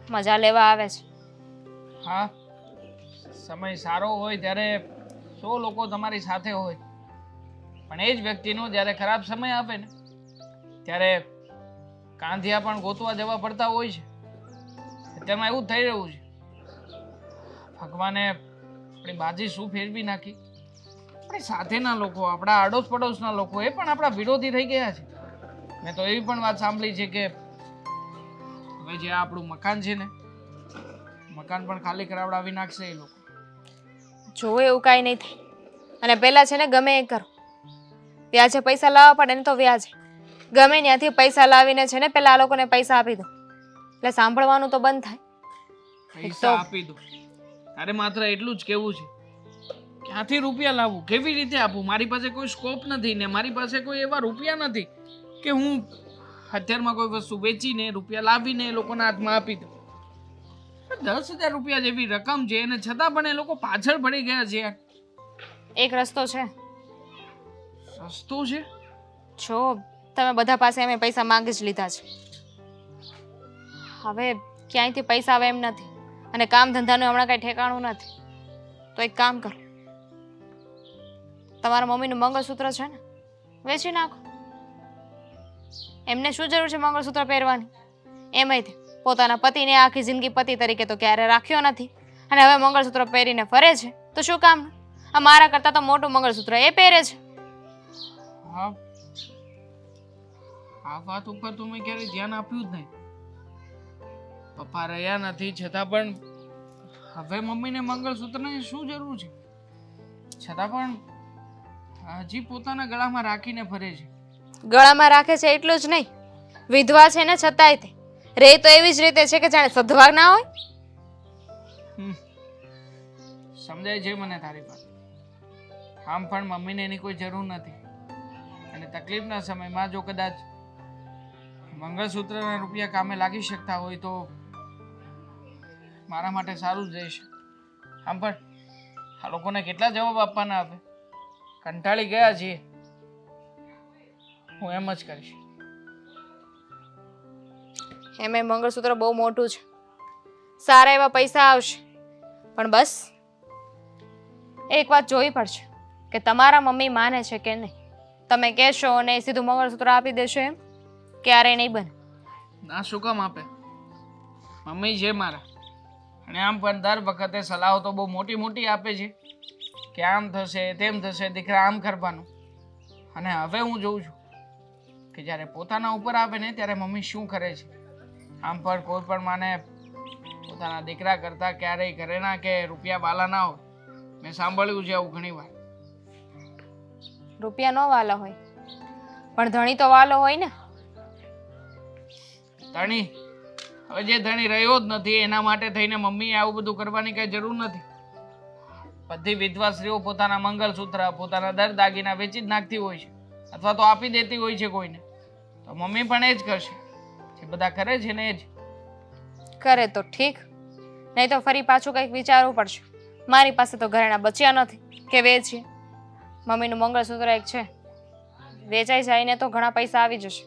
મજા લેવા આવે છે. હા, સમય સારો હોય ત્યારે 100 લોકો તમારી સાથે હોય, પણ એ જ વ્યક્તિનો જ્યારે ખરાબ સમય આવે ને ત્યારે કાંધિયા પણ ગોતવા જવા પડતા હોય છે. અત્યારમાં એવું જ થઈ રહ્યું છે. ભગવાને આપણી બાજી શું ફેરવી નાખી. આપણી સાથેના લોકો, આપણા આડોશ પડોશના લોકો એ પણ આપણા વિરોધી થઈ ગયા છે. મેં તો એવી પણ વાત સાંભળી છે કે હવે જે આપણું મકાન છે ને, મકાન પણ ખાલી કરાવડાવી નાખશે એ લોકો. જો એવું કાંઈ નહીં થાય. અને પહેલાં છે ને ગમે એ કરો, વ્યાજે પૈસા લાવવા પડે ને તો વ્યાજે ગમે ત્યાંથી પૈસા લાવીને છે ને પહેલાં આ લોકોને પૈસા આપી દો, એટલે સાંભળવાનું તો બંધ થાય. પૈસા આપી દો. તારે માત્ર એટલું જ કેવું છે, ક્યાંથી રૂપિયા લાવવું, કેવી રીતે આપવું? મારી પાસે કોઈ સ્કોપ નથી ને મારી પાસે કોઈ એવા રૂપિયા નથી કે હું અત્યારમાં કોઈ વસ્તુ વેચીને રૂપિયા લાવીને એ લોકોના હાથમાં આપી દઉં. 10,000 રૂપિયા જેવી રકમ છે અને છતાં પણ એ લોકો પાછળ પડી ગયા છે યાર. એક રસ્તો છે. સસ્તું છે? જો તમે બધા પાસે અમે પૈસા માંગી જ લીધા છે, હવે ક્યાંયથી પૈસા આવે એમ નથી અને કામ ધંધાનું હમણાં કાંઈ ઠેકાણું નથી. તો એક કામ કરો, તમારા મમ્મીનું મંગળસૂત્ર છે ને, વેચી નાખો. એમને શું જરૂર છે મંગળસૂત્ર પહેરવાની? એમાંય પોતાના પતિને આખી જિંદગી પતિ તરીકે તો ક્યારે રાખ્યો નથી અને હવે મંગળસૂત્ર પહેરીને ફરે છે તો શું કામ? આ મારા કરતાં તો મોટું મંગળસૂત્ર એ પહેરે છે. હા, આ વાત ઉપર તો મેં ક્યારેય ધ્યાન આપ્યું જ નહીં. પપ્પા રહ્યા નથી છતાં પણ હવે મમ્મીને મંગળસૂત્રની શું જરૂર છે? છતાં પણ હજી પોતાના ગળામાં રાખીને ફરે છે. ગળામાં રાખે છે એટલું જ નહીં, વિધવા છે ને છતાંય તે રે તો એવી જ રીતે છે કે જાણે સધવા ના હોય. સમજાય છે મને તારી વાત. આમ પણ મમ્મીને એની કોઈ જરૂર નથી અને તકલીફના સમયમાં જો કદાચ મંગળસૂત્રના રૂપિયા કામે લાગી શકતા હોય તો મારા માટે સારું જ રહેશે. આમ પણ આ લોકોને કેટલા જવાબ આપવાના આપે, કંટાળી ગયા છીએ. હું એમ જ કરીશ. એમે મંગળસૂત્ર બહુ મોટું છે, સારા એવા પૈસા આવશે, પણ બસ એક વાત જોવી પડશે કે તમારા મમ્મી માને છે કે નહીં. તમે કહેશો અને સીધું મંગળસૂત્ર આપી દેશો એમ ક્યારેય નહીં બને. ના શું કામ આપે? મમ્મી છે મારા, અને આમ પણ દર વખતે સલાહો તો બહુ મોટી મોટી આપે છે કે આમ થશે તેમ થશે, દીકરા આમ કરવાનું. અને હવે હું જોઉં છું કે જ્યારે પોતાના ઉપર આવે ને ત્યારે મમ્મી શું કરે છે. આમ પણ કોઈ પણ માને પોતાના દીકરા કરતાં ક્યારેય ઘરેના કે રૂપિયા વાલા ના હોય. મેં સાંભળ્યું છે આવું ઘણી વાર. રૂપિયા ન વાલા હોય પણ ધણી તો વાલો હોય ને. ધણી, હવે જે ધણી રહ્યો જ નથી એના માટે થઈને મમ્મીએ આવું બધું કરવાની કઈ જરૂર નથી. બધી વિધવા સ્ત્રીઓ પોતાના મંગળસૂત્ર, પોતાના દર દાગીના વેચી જ નાખતી હોય છે અથવા તો આપી દેતી હોય છે કોઈને. તો મમ્મી પણ એ જ કરશે જે બધા કરે છે ને એ જ. કરે તો ઠીક, નહીં તો ફરી પાછું કંઈક વિચારવું પડશે. મારી પાસે તો ઘરેણા બચ્યા નથી કે વેચીએ. મમ્મીનું મંગળસૂત્ર એક છે, વેચાઈ જાય ને તો ઘણા પૈસા આવી જશે,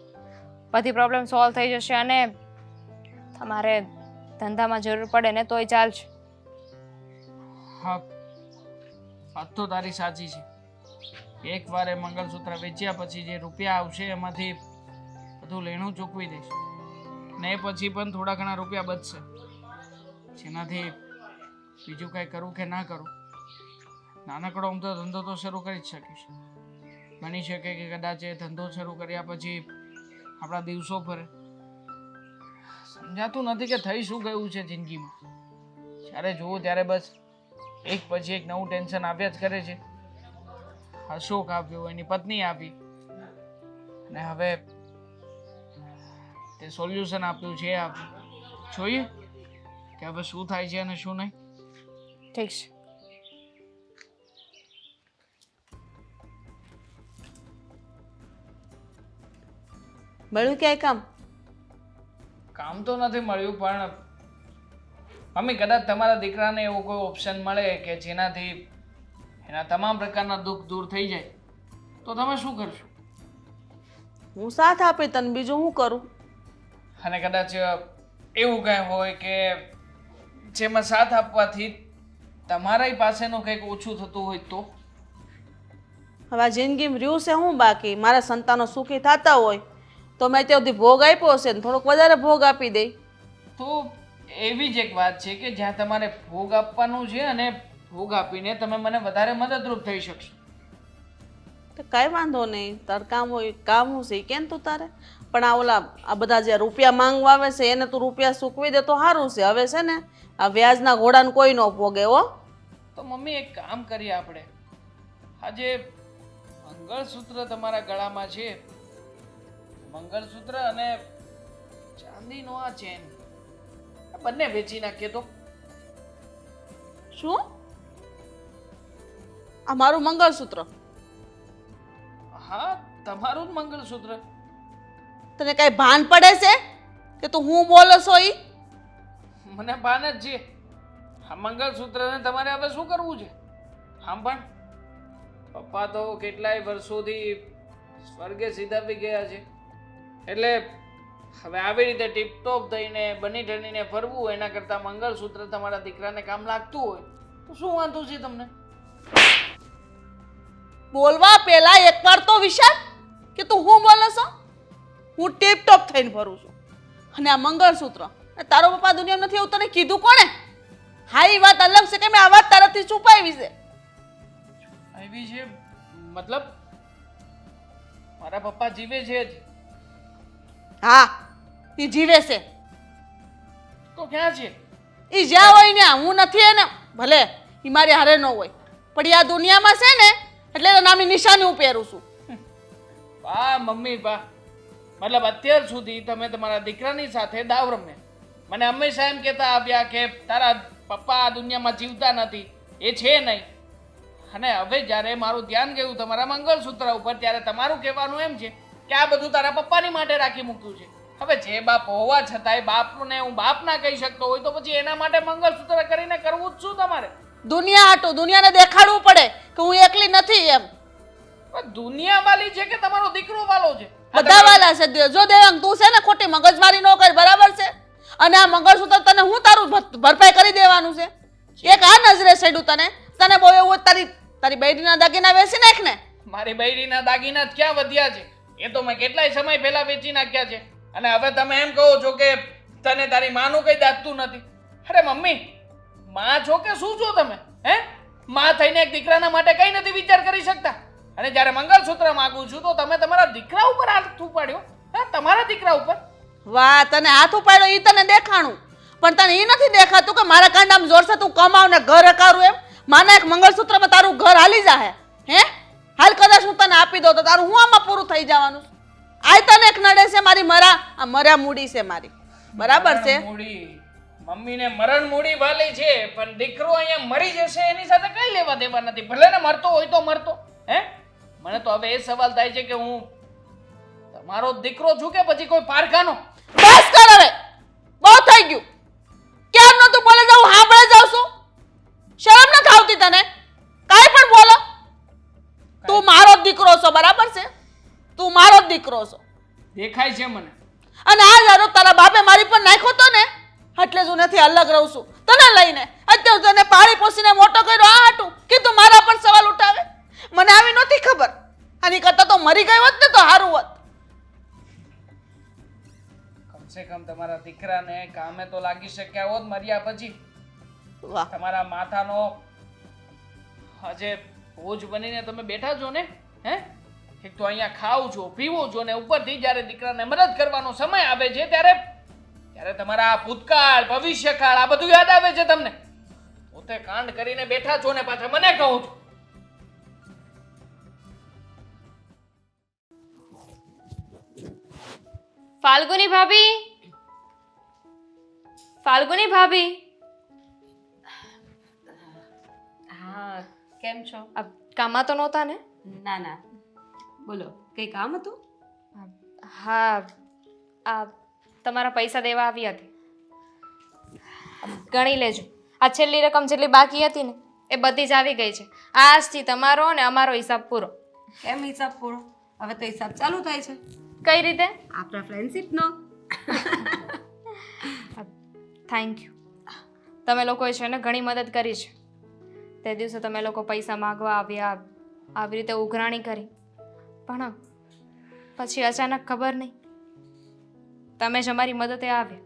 બધી પ્રોબ્લેમ સોલ્વ થઈ જશે અને તમારે ધંધામાં જરૂર પડે ને તોય ચાલશે. હા, વાત તો તારી સાચી છે. એકવાર એ મંગળસૂત્ર વેચ્યા પછી જે રૂપિયા આવશે એમાંથી બધું લેણું ચૂકવી દઈશ ને એ પછી પણ થોડા ઘણા રૂપિયા બચશે, જેનાથી બીજું કંઈ કરું કે ના કરું નાનકડો હું તો ધંધો તો શરૂ કરી જ શકીશ. બની શકે કે કદાચ એ ધંધો શરૂ કર્યા પછી આપણા દિવસો ફરે. સમજાતું નથી કે થઈ શું ગયું છે જિંદગીમાં. જ્યારે જોઉં ત્યારે બસ એક પછી એક નવું ટેન્શન આવ્યા જ કરે છે. અશોક આવ્યો, એની પત્ની આવી, અને હવે તે સોલ્યુશન આપ્યું છે આપ્યું. જોઈએ કે હવે શું થાય છે અને શું નહીં. ઠીક છે. મળ્યું ક્યાંય કામ? કામ તો નથી મળ્યું, પણ મમ્મી કદાચ તમારા દીકરાને એવો કોઈ ઓપ્શન મળે કે જેનાથી એના તમામ પ્રકારના દુઃખ દૂર થઈ જાય તો તમે શું કરશો? હું સાથ આપી તને, બીજું હું કરું? અને કદાચ એવું કંઈ હોય કે જેમાં સાથ આપવાથી તમારા પાસેનું કંઈક ઓછું થતું હોય તો? હવે આ જિંદગીમાં રહ્યું છે હું બાકી? મારા સંતાનો સુખી થતા હોય તો મેં ત્યાં સુધી ભોગ આપ્યો હશે ને થોડોક વધારે ભોગ આપી દઈ. તો એવી જ એક વાત છે કે જ્યાં તમારે ભોગ આપવાનું છે અને ભોગ આપીને તમે મને વધારે મદદરૂપ થઈ શકશો. તો કાંઈ વાંધો નહીં, તાર કામ હોય કામ હું છે કેમ તું તારે. પણ આ ઓલા આ બધા જે રૂપિયા માંગવા આવે છે એને તું રૂપિયા ચૂકવી દે તો સારું છે. હવે છે ને આ વ્યાજના ઘોડાને કોઈ ન ભોગે હો. તો મમ્મી એક કામ કરીએ આપણે. આજે મંગળસૂત્ર તમારા ગળામાં છે, મંગળસૂત્ર અને ચાંદીનો આ ચેન, આ બંને વેચી નાખીએ તો? શું? આ મારું મંગળસૂત્ર? હા, તમારું જ મંગળસૂત્ર. તને કઈ ભાન પડે છે કે તું હું બોલો છો? ઈ મને ભાન જ છે. આ મંગળસૂત્રને તમારે હવે શું કરવું છે? આમ પણ પપ્પા તો કેટલાય વર્ષોથી સ્વર્ગે સીધાવી ગયા છે, એટલે હવે આવી રીતે ટીપટોપ થઈને બની ઠણીને ફરવું એના કરતાં મંગળસૂત્ર તમારા દીકરાને કામ લાગતું હોય તો શું વાંધો છે તમને? બોલવા પહેલા એકવાર તો વિચાર કે તું હું બોલો છો. હું ટીપટોપ થઈને ફરું છું અને આ મંગળસૂત્ર તારો પપ્પા દુનિયામાં નથી એવું તને કીધું કોણે? હા, એ વાત અલગ છે કે મેં આ વાત તારાથી છુપાવી છે. એવી છે મતલબ મારા પપ્પા જીવે છે જ? હા, એ જીવે છે. તો ક્યાં છે? એ જ્યાં હોય ને હું નથી એને ભલે એ મારી હારે ન હોય પણ એ આ દુનિયામાં છે ને એટલે એના નામની નિશાની હું પહેરું છું. વાહ મમ્મી વાહ, મતલબ અત્યાર સુધી તમે તમારા દીકરાની સાથે દાવ રમ્યા. મને હંમેશા એમ કહેતા આવ્યા કે તારા પપ્પા આ દુનિયામાં જીવતા નથી, એ છે નહીં. અને હવે જ્યારે મારું ધ્યાન ગયું તમારા મંગળસૂત્ર ઉપર ત્યારે તમારું કહેવાનું એમ છે કે આ બધું તારા પપ્પાની માટે રાખી મૂક્યું છે. હવે જે બાપ હોવા છતાંય બાપને હું બાપ ના કહી શકતો હોય તો પછી એના માટે મંગળસૂત્ર કરીને કરવું જ શું તમારે? દુનિયા હાટું દુનિયાને દેખાડવું પડે કે હું એકલી નથી એમ. પણ દુનિયા વાલી છે કે તમારો દીકરો વાલો છે? બધા વાલા છે. જો દેવાંગ તું છે ને ખોટી મગજમારી ન કર, બરાબર છે? અને આ મંગળસૂત્ર તને હું તારું ભરપાઈ કરી દેવાનું છે. એક આ નજરે સેડું તને બહુ એવું તારી તારી બૈરીના દાગીના વેચી નાખ ને મારી બૈરીના દાગીના જ ક્યાં વધ્યા છે? એ તો મેં કેટલાય સમય પહેલા વેચી નાખ્યા છે. અને હવે તમે એમ કહો છો કે તને તારી માનું કઈ દાગતું નથી. અરે મમ્મી, માં છો કે શું છો તમે? હે, માં થઈને એક દીકરાના માટે કઈ નથી વિચાર કરી શકતા? અને જ્યારે મંગળસૂત્ર માંગુ છું તો તમે તમારા દીકરા ઉપર હાથ ઉપાડ્યો. હા, તમારા દીકરા ઉપર. વાહ, તને હાથ ઉપાડ્યો ઈ તને દેખાણું, પણ તને ઈ નથી દેખાતું કે મારા કાંડામાં જોરશે તું કમાવ ને ઘર હકારું એમ. માના એક મંગળસૂત્રમાં તારું ઘર હાલી જાહે. હે, હાલ કદાચ હું તને આપી દઉં તો તારું હું આમાં પૂરું થઈ જવાનું? આય તને એક નડે છે મારી મરા મૂડી છે મારી, બરાબર છે? મૂડી મમ્મીને મરણ મૂડી વાલી છે, પણ દીકરો અહીંયા મરી જશે એની સાથે કઈ લેવા દેવા નથી. ભલે ને મરતો હોય તો મરતો. હે, મને તો હવે એ સવાલ થાય છે કે હું તમારો દીકરો છું કે પછી કોઈ પારખાનો? બસ કર હવે, બહુ થઈ ગયું. કેમ નો તું બોલે જાઉં હાંભળે જાઉં છું? શરમ ન આવતી તને? કાઈ પણ બોલો. તું મારો જ દીકરો છો, બરાબર છે? તું મારો જ દીકરો છો. દેખાય છે મને. અને આ જારો તારા બાપે મારી પર નાખ્યો તો ને, એટલે જ હું નથી અલગ રહું છું તને લઈને. અત્યારે તને પાળી પોસીને મોટો કર્યો આ હાટું કે તું મારા પર સવાલ ઉઠાવે? મને આવી નહોતી ખબર. આની કરતા તો મરી ગઈ હોત ને તો સારું હોત. કમસે કમ તમારા દીકરાને કામે તો લાગી શક્યા હોત મર્યા પછી. વાહ, તમારા માથાનો આજે બોજ બનીને તમે બેઠા છો ને. હે, એક તો અહીંયા ખાવ છો, પીવો છો ને ઉપરથી જ્યારે દીકરાને મદદ કરવાનો સમય આવે છે ત્યારે તમારા આ ભૂતકાળ, ભવિષ્યકાળ આ બધું યાદ આવે છે તમને. પોતે કાંડ કરીને બેઠા છો ને પાછા મને કહો છો. ફાલ્ગુની ભાભી, ફાલ્ગુની ભાભી. હા, કેમ છો? આ કામમાં તો નહોતા ને? ના ના, બોલો, કઈ કામ હતું? હા, આ તમારા પૈસા દેવા આવી હતી. ગણી લેજો. આ છેલ્લી રકમ જેટલી બાકી હતી ને એ બધી જ આવી ગઈ છે. આજથી તમારો અને અમારો હિસાબ પૂરો. કેમ હિસાબ પૂરો? હવે તો હિસાબ ચાલુ થાય છે કઈ રીતે? આપણા ફ્રેન્ડશીપનો. Thank you. તમે લોકોએ છે ને ઘણી મદદ કરી છે. તે દિવસે તમે લોકો પૈસા માગવા આવ્યા, આવી રીતે ઉઘરાણી કરી, પણ પછી અચાનક ખબર નહીં તમે જ અમારી મદદે આવ્યા.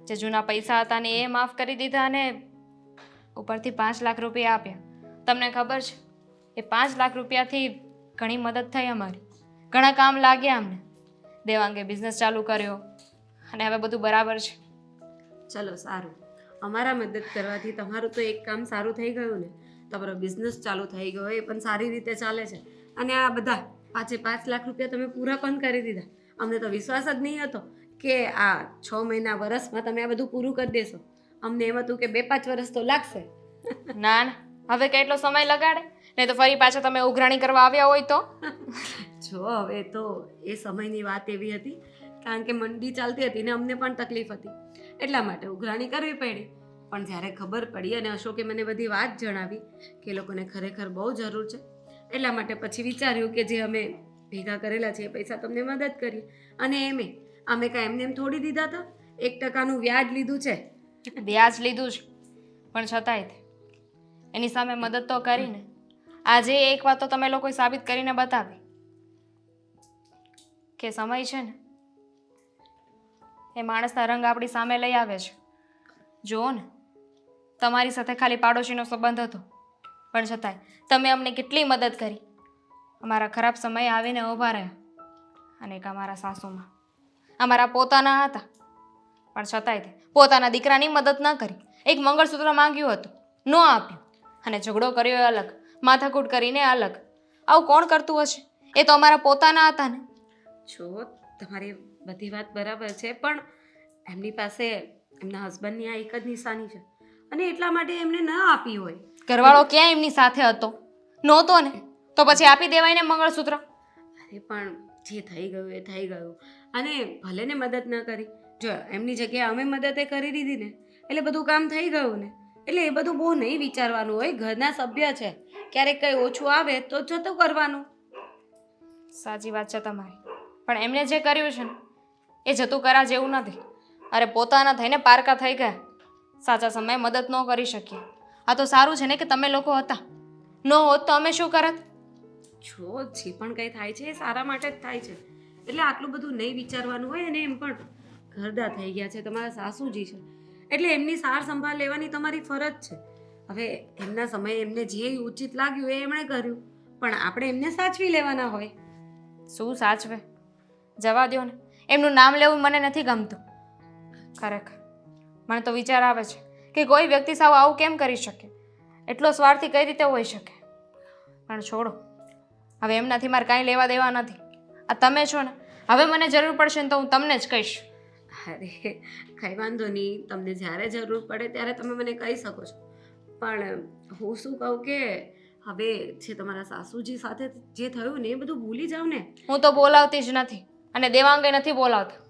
જે જૂના પૈસા હતા ને એ માફ કરી દીધા અને ઉપરથી 5 લાખ રૂપિયા આપ્યા. તમને ખબર છે એ 5 લાખ રૂપિયાથી ઘણી મદદ થઈ અમારી, ઘણા કામ લાગ્યા અમને. દેવાંગે બિઝનેસ ચાલુ કર્યો અને હવે બધું બરાબર છે. ચલો સારું, અમારા મદદ કરવાથી તમારું તો એક કામ સારું થઈ ગયું ને. તમારો બિઝનેસ ચાલુ થઈ ગયો એ પણ સારી રીતે ચાલે છે. અને આ બધા 5 લાખ રૂપિયા તમે પૂરા પણ કરી દીધા. અમને તો વિશ્વાસ જ નહીં હતો કે આ 6 મહિના વર્ષમાં તમે આ બધું પૂરું કરી દેશો. અમને એમ હતું કે 2-5 વર્ષ તો લાગશે. ના ના, હવે કેટલો સમય લગાડે? નહીં તો ફરી પાછા તમે ઉઘરાણી કરવા આવ્યા હોય તો? જો હવે તો એ સમયની વાત એવી હતી, કારણ કે મંદી ચાલતી હતી ને અમને પણ તકલીફ હતી, એટલા માટે ઉઘરાણી કરવી પડી. પણ જ્યારે ખબર પડી અને અશોકે મને બધી વાત જણાવી કે એ લોકોને ખરેખર બહુ જરૂર છે, એટલા માટે પછી વિચાર્યું કે જે અમે ભેગા કરેલા છે એ પૈસા તમને મદદ કરીએ. અને અમે કાંઈ એમને એમ થોડી દીધા હતા, 1% વ્યાજ લીધું છે. વ્યાજ લીધું છે, પણ છતાંય તે એની સામે મદદ તો કરીને આજે એક વાત તો તમે લોકોએ સાબિત કરીને બતાવી કે સમય છે ને એ માણસના રંગ આપણી સામે લઈ આવે છે. જુઓ ને, તમારી સાથે ખાલી પાડોશીનો સંબંધ હતો, પણ છતાંય તમે અમને કેટલી મદદ કરી. અમારા ખરાબ સમયે આવીને ઊભા રહ્યા. અને એક અમારા સાસુમાં અમારા પોતાના હતા, પણ છતાંય તે પોતાના દીકરાની મદદ ન કરી. એક મંગળસૂત્ર માંગ્યું હતું, ન આપ્યું, અને ઝઘડો કર્યો એ અલગ, માથાકૂટ કરીને અલગ. આવું કોણ કરતું હશે? એ તો અમારા પોતાના હતા ને. જો તમારી બધી વાત બરાબર છે, પણ એમની પાસે એમના હસબન્ડની આ એક જ નિશાની છે અને એટલા માટે એમને ન આપી હોય. ઘરવાળો ક્યાં એમની સાથે હતો? નહોતો ને, તો પછી આપી દેવાય ને મંગળસૂત્ર. અરે પણ જે થઈ ગયું એ થઈ ગયું. અને ભલે ને મદદ ન કરી, જો એમની જગ્યાએ અમે મદદ કરી દીધી ને એટલે બધું કામ થઈ ગયું ને. એટલે એ બધું બહુ નહીં વિચારવાનું હોય. ઘરના સભ્ય છે, ક્યારેક કંઈ ઓછું આવે તો જતું કરવાનું. સાચી વાત છે તમારી, પણ એમને જે કર્યું છે ને એ જતું કરા જેવું નથી. અરે પોતાના થઈને પારકા થઈ ગયા. સાચા સમયે મદદ ન કરી શકીએ. આ તો સારું છે ને કે તમે લોકો હતા. ન હોત તો અમે શું કરત? જો જે પણ કંઈ થાય છે એ સારા માટે જ થાય છે, એટલે આટલું બધું નહીં વિચારવાનું હોય. અને એમ પણ ઘરડા થઈ ગયા છે, તમારા સાસુજી છે, એટલે એમની સાર સંભાળ લેવાની તમારી ફરજ છે. હવે એમના સમયે એમને જે ઉચિત લાગ્યું એ એમણે કર્યું, પણ આપણે એમને સાચવી લેવાના હોય. શું સાચવે? જવા દ્યો ને, એમનું નામ લેવું મને નથી ગમતું. ખરેખર મને તો વિચાર આવે છે કે કોઈ વ્યક્તિ સાવ આવું કેમ કરી શકે, એટલો સ્વાર્થી કઈ રીતે હોઈ શકે. પણ છોડો, હવે એમનાથી મારે કાંઈ લેવા દેવા નથી. આ તમે છો ને, હવે મને જરૂર પડશે ને તો હું તમને જ કહીશ. અરે કંઈ વાંધો નહીં, તમને જ્યારે જરૂર પડે ત્યારે તમે મને કહી શકો છો. પણ હું શું કહું કે હવે જે તમારા સાસુજી સાથે જે થયું ને એ બધું ભૂલી જાઓ ને. હું તો બોલાવતી જ નથી, અને દેવાંગે નથી બોલાવતા,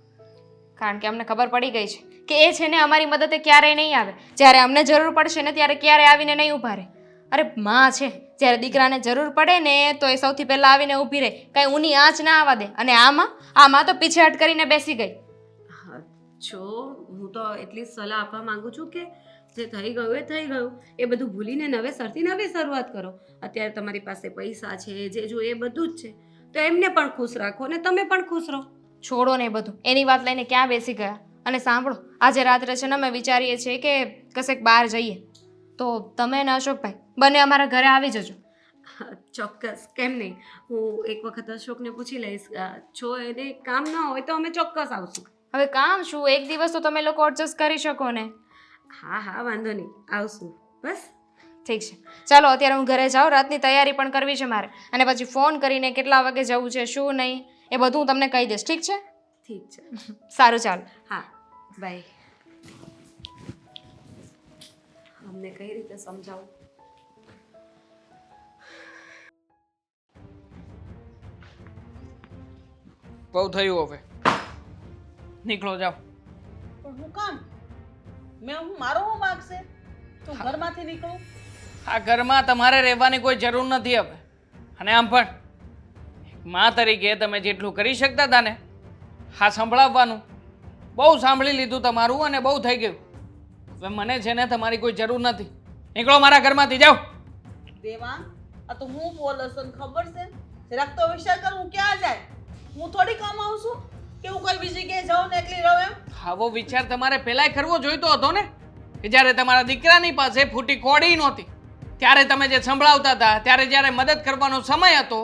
કારણ કે અમને ખબર પડી ગઈ છે કે એ છે ને અમારી મદદે ક્યારેય નહીં આવે. જ્યારે અમને જરૂર પડશે ને ત્યારે ક્યારેય આવીને નહીં ઊભા રહે. અરે માં છે, જ્યારે દીકરાને જરૂર પડે ને તો એ સૌથી પહેલાં આવીને ઊભી રહે, કાંઈ ઊની આંચ ના આવવા દે. અને આમાં તો પીછેહટ કરીને બેસી ગઈ. હા, જો હું તો એટલી જ સલાહ આપવા માંગુ છું કે જે થઈ ગયું એ થઈ ગયું, એ બધું ભૂલીને નવેસરથી નવી શરૂઆત કરો. અત્યારે તમારી પાસે પૈસા છે, જે જોઈએ એ બધું જ છે, તો એમને પણ ખુશ રાખો અને તમે પણ ખુશ રહો. છોડો ને બધું, એની વાત લઈને ક્યાં બેસી ગયા. અને સાંભળો, આજે રાત્રે છે ને અમે વિચારીએ છીએ કે કશેક બહાર જઈએ, તો તમે ને અશોકભાઈ બંને અમારા ઘરે આવી જજો. ચોક્કસ, કેમ નહીં. હું એક વખત અશોકને પૂછી લઈશ, જો એને કામ ના હોય તો અમે ચોક્કસ આવશું. હવે કામ શું, એક દિવસ તો તમે લોકો એડજસ્ટ કરી શકો ને. હા હા, વાંધો નહીં, આવશું. બસ ઠીક છે, ચાલો અત્યારે હું ઘરે જાઉં, રાતની તૈયારી પણ કરવી છે મારે. અને પછી ફોન કરીને કેટલા વાગે જવું છે શું નહીં એ બધું હું તમને કહી દઈશ. ઠીક છે? ઠીક છે. સારું, ચાલો. હા, બાય. અમને કઈ રીતે સમજાવું? બહુ થયું, હવે નીકળો, જાઓ. પણ હું કામ મારો હું માગશે તું ઘરમાંથી નીકળું? આ ઘરમાં તમારે રહેવાની કોઈ જરૂર નથી હવે. અને આમ પણ મા તરીકે તમે જેટલું કરી શકતા હતા ને, હા સંભળાવવાનું બહુ સાંભળી લીધું તમારું, અને બહુ થઈ ગયું. હવે મને છે ને તમારી કોઈ જરૂર નથી. નીકળો મારા ઘરમાંથી, જાઓ. દેવાંગ, આ તો હું બોલસ તને ખબર છે? જરાક તો વિચાર કર, હું ક્યાં જાય? હું થોડી કમાઉં છું કે હું કોઈ બીજી જગ્યાએ જાઉં ને એકલી રહું એમ? આવો વિચાર તમારે પહેલાંય કરવો જોઈતો હતો ને, કે જ્યારે તમારા દીકરાની પાસે ફૂટી કોડી નહોતી ત્યારે તમે જે સંભળાવતા હતા, ત્યારે જ્યારે મદદ કરવાનો સમય હતો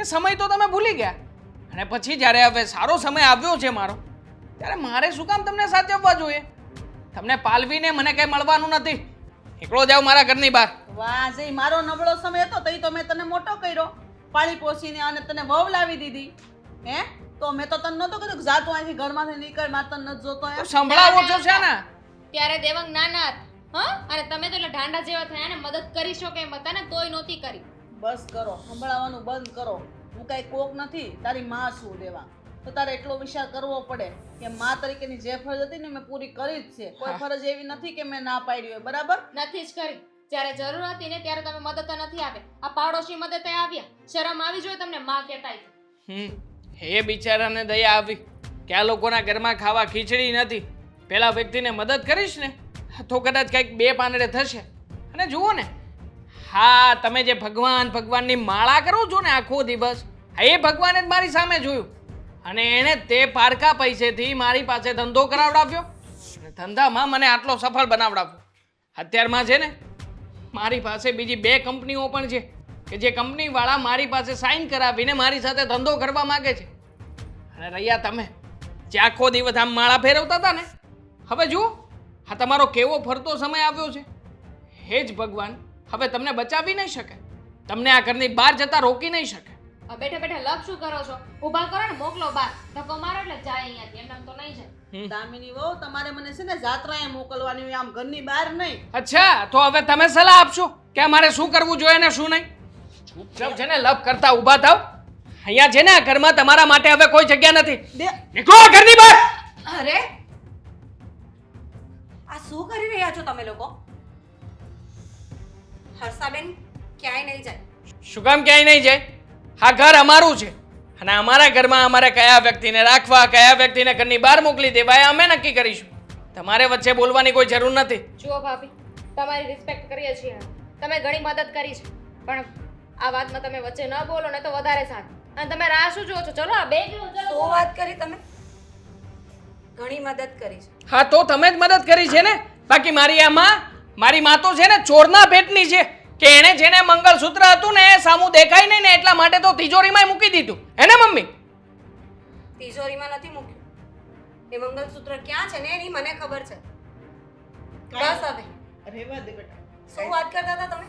એ સમય તો તમે ભૂલી ગયા. અને પછી જ્યારે હવે સારો સમય આવ્યો છે મારો, ત્યારે મારે શું કામ તમને સાચવવા જોઈએ? તમને પાલવીને મને કંઈ મળવાનું નથી. નીકળો, જાઓ મારા ઘરની બહાર. વાહ, જે મારો નબળો સમય હતો તઈ તો મેં તને મોટો કર્યો, પાળી પોસીને, અને તને વહુ લાવી દીધી. હે, તો મેં તો તને નહોતું કીધું કે જા તું અહીંથી ઘરમાંથી નીકળ, મારે તને નથી જોતો તો એમ. સંભળાવો છો છે ને? ત્યારે દેવાંગ નાના હતા, હા, અને તમે તો એટલે ઢાંડા જેવા થયા ને, મદદ કરી શકો એમ હતા ને, તોય નહોતી કરી. બસ કરો, સંભળાવવાનું બંધ કરો. હું કાંઈ કોક નથી, તારી માં છું. દેવા તો તારે એટલો વિચાર કરવો પડે કે માં તરીકેની જે ફરજ હતી ને મેં પૂરી કરી જ છે. કોઈ ફરજ એવી નથી કે મેં ના પાડી હોય, બરાબર? નથી જ કરી. જ્યારે જરૂર હતી ને ત્યારે તમે મદદ નથી આપે. આ પાડોશી મદદ આવ્યા, શરમ આવી જોઈએ તમને માં કહેતા. એ બિચારાને દયા આવી કે આ લોકોના ઘરમાં ખાવા ખીચડી નથી, પેલા વ્યક્તિને મદદ કરીશ ને તો કદાચ કંઈક બે પાંદડે થશે. અને જુઓ ને, હા તમે જે ભગવાનની માળા કરો છો ને આખો દિવસ, એ ભગવાને જ મારી સામે જોયું, અને એણે તે પારકા પૈસેથી મારી પાસે ધંધો કરાવડાવ્યો, અને ધંધામાં મને આટલો સફળ બનાવડાવ્યો. અત્યારમાં છે ને મારી પાસે બીજી 2 કંપનીઓ પણ છે કે જે કંપનીવાળા મારી પાસે સાઇન કરાવીને મારી સાથે ધંધો કરવા માંગે છે. અને રહ્યા તમે જે આખો દિવસ આમ માળા ફેરવતા હતા ને, હવે જુઓ આ તમારો કેવો ફરતો સમય આવ્યો છે. હે જ ભગવાન, હવે તમને બચાવી નહીં શકે, તમને આ ઘરની બહાર જતા રોકી નહીં શકે. બેઠા બેઠા લપ શું કરો છો? ઊભા કરો ને, મોકલો બહાર. ધક્કો મારો એટલે જાય અહીંયાથી, એમ તો નહીં જાય. દામિની વહુ, તમારે મને છે ને જાત્રાએ મોકલવાની હોય, આમ ઘરની બહાર નહીં. અચ્છા, તો હવે તમે સલાહ આપશો કે અમારે શું કરવું જોઈએ ને શું નહીં? ચૂપચાપ છે ને લપ કરતા ઊભા થાવ. અહીંયા છે ને આ ઘરમાં તમારા માટે હવે કોઈ જગ્યા નથી. નીકળો આ ઘરની બહાર. અરે, આ શું કરી રહ્યા છો તમે લોકો? હર્ષાબેન ક્યાંય નહીં જાય. શું કામ ક્યાંય નહીં જાય? આ ઘર અમારું છે, અને અમારા ઘરમાં અમારે કયા વ્યક્તિને રાખવા, કયા વ્યક્તિને ઘરની બહાર મોકલી દેવા એ અમે નક્કી કરીશું. તમારે વચ્ચે બોલવાની કોઈ જરૂર નથી. જુઓ ભાભી, તમારી રિસ્પેક્ટ કરીએ છીએ, તમે ઘણી મદદ કરી છે, પણ આ વાતમાં તમે વચ્ચે ન બોલો ને તો વધારે સારું. અને તમે રાહ શું જુઓ છો? ચલો આ બેગ લો, ચલો. શું વાત કરી તમે? ઘણી મદદ કરી છે. હા તો તમે જ મદદ કરી છે ને. બાકી મારી માં તો છે ને ચોરના પેટની છે કે એણે જેને મંગળસૂત્ર હતું ને એ સામું દેખાય નહીં ને એટલા માટે તો તિજોરીમાં મૂકી દીધું હે ને મમ્મી? તિજોરીમાં નથી મૂક્યું. એ મંગળસૂત્ર ક્યાં છે ને એની મને ખબર છે. બસ હવે રહેવા દે બેટા. શું વાત કરતા હતા તમે?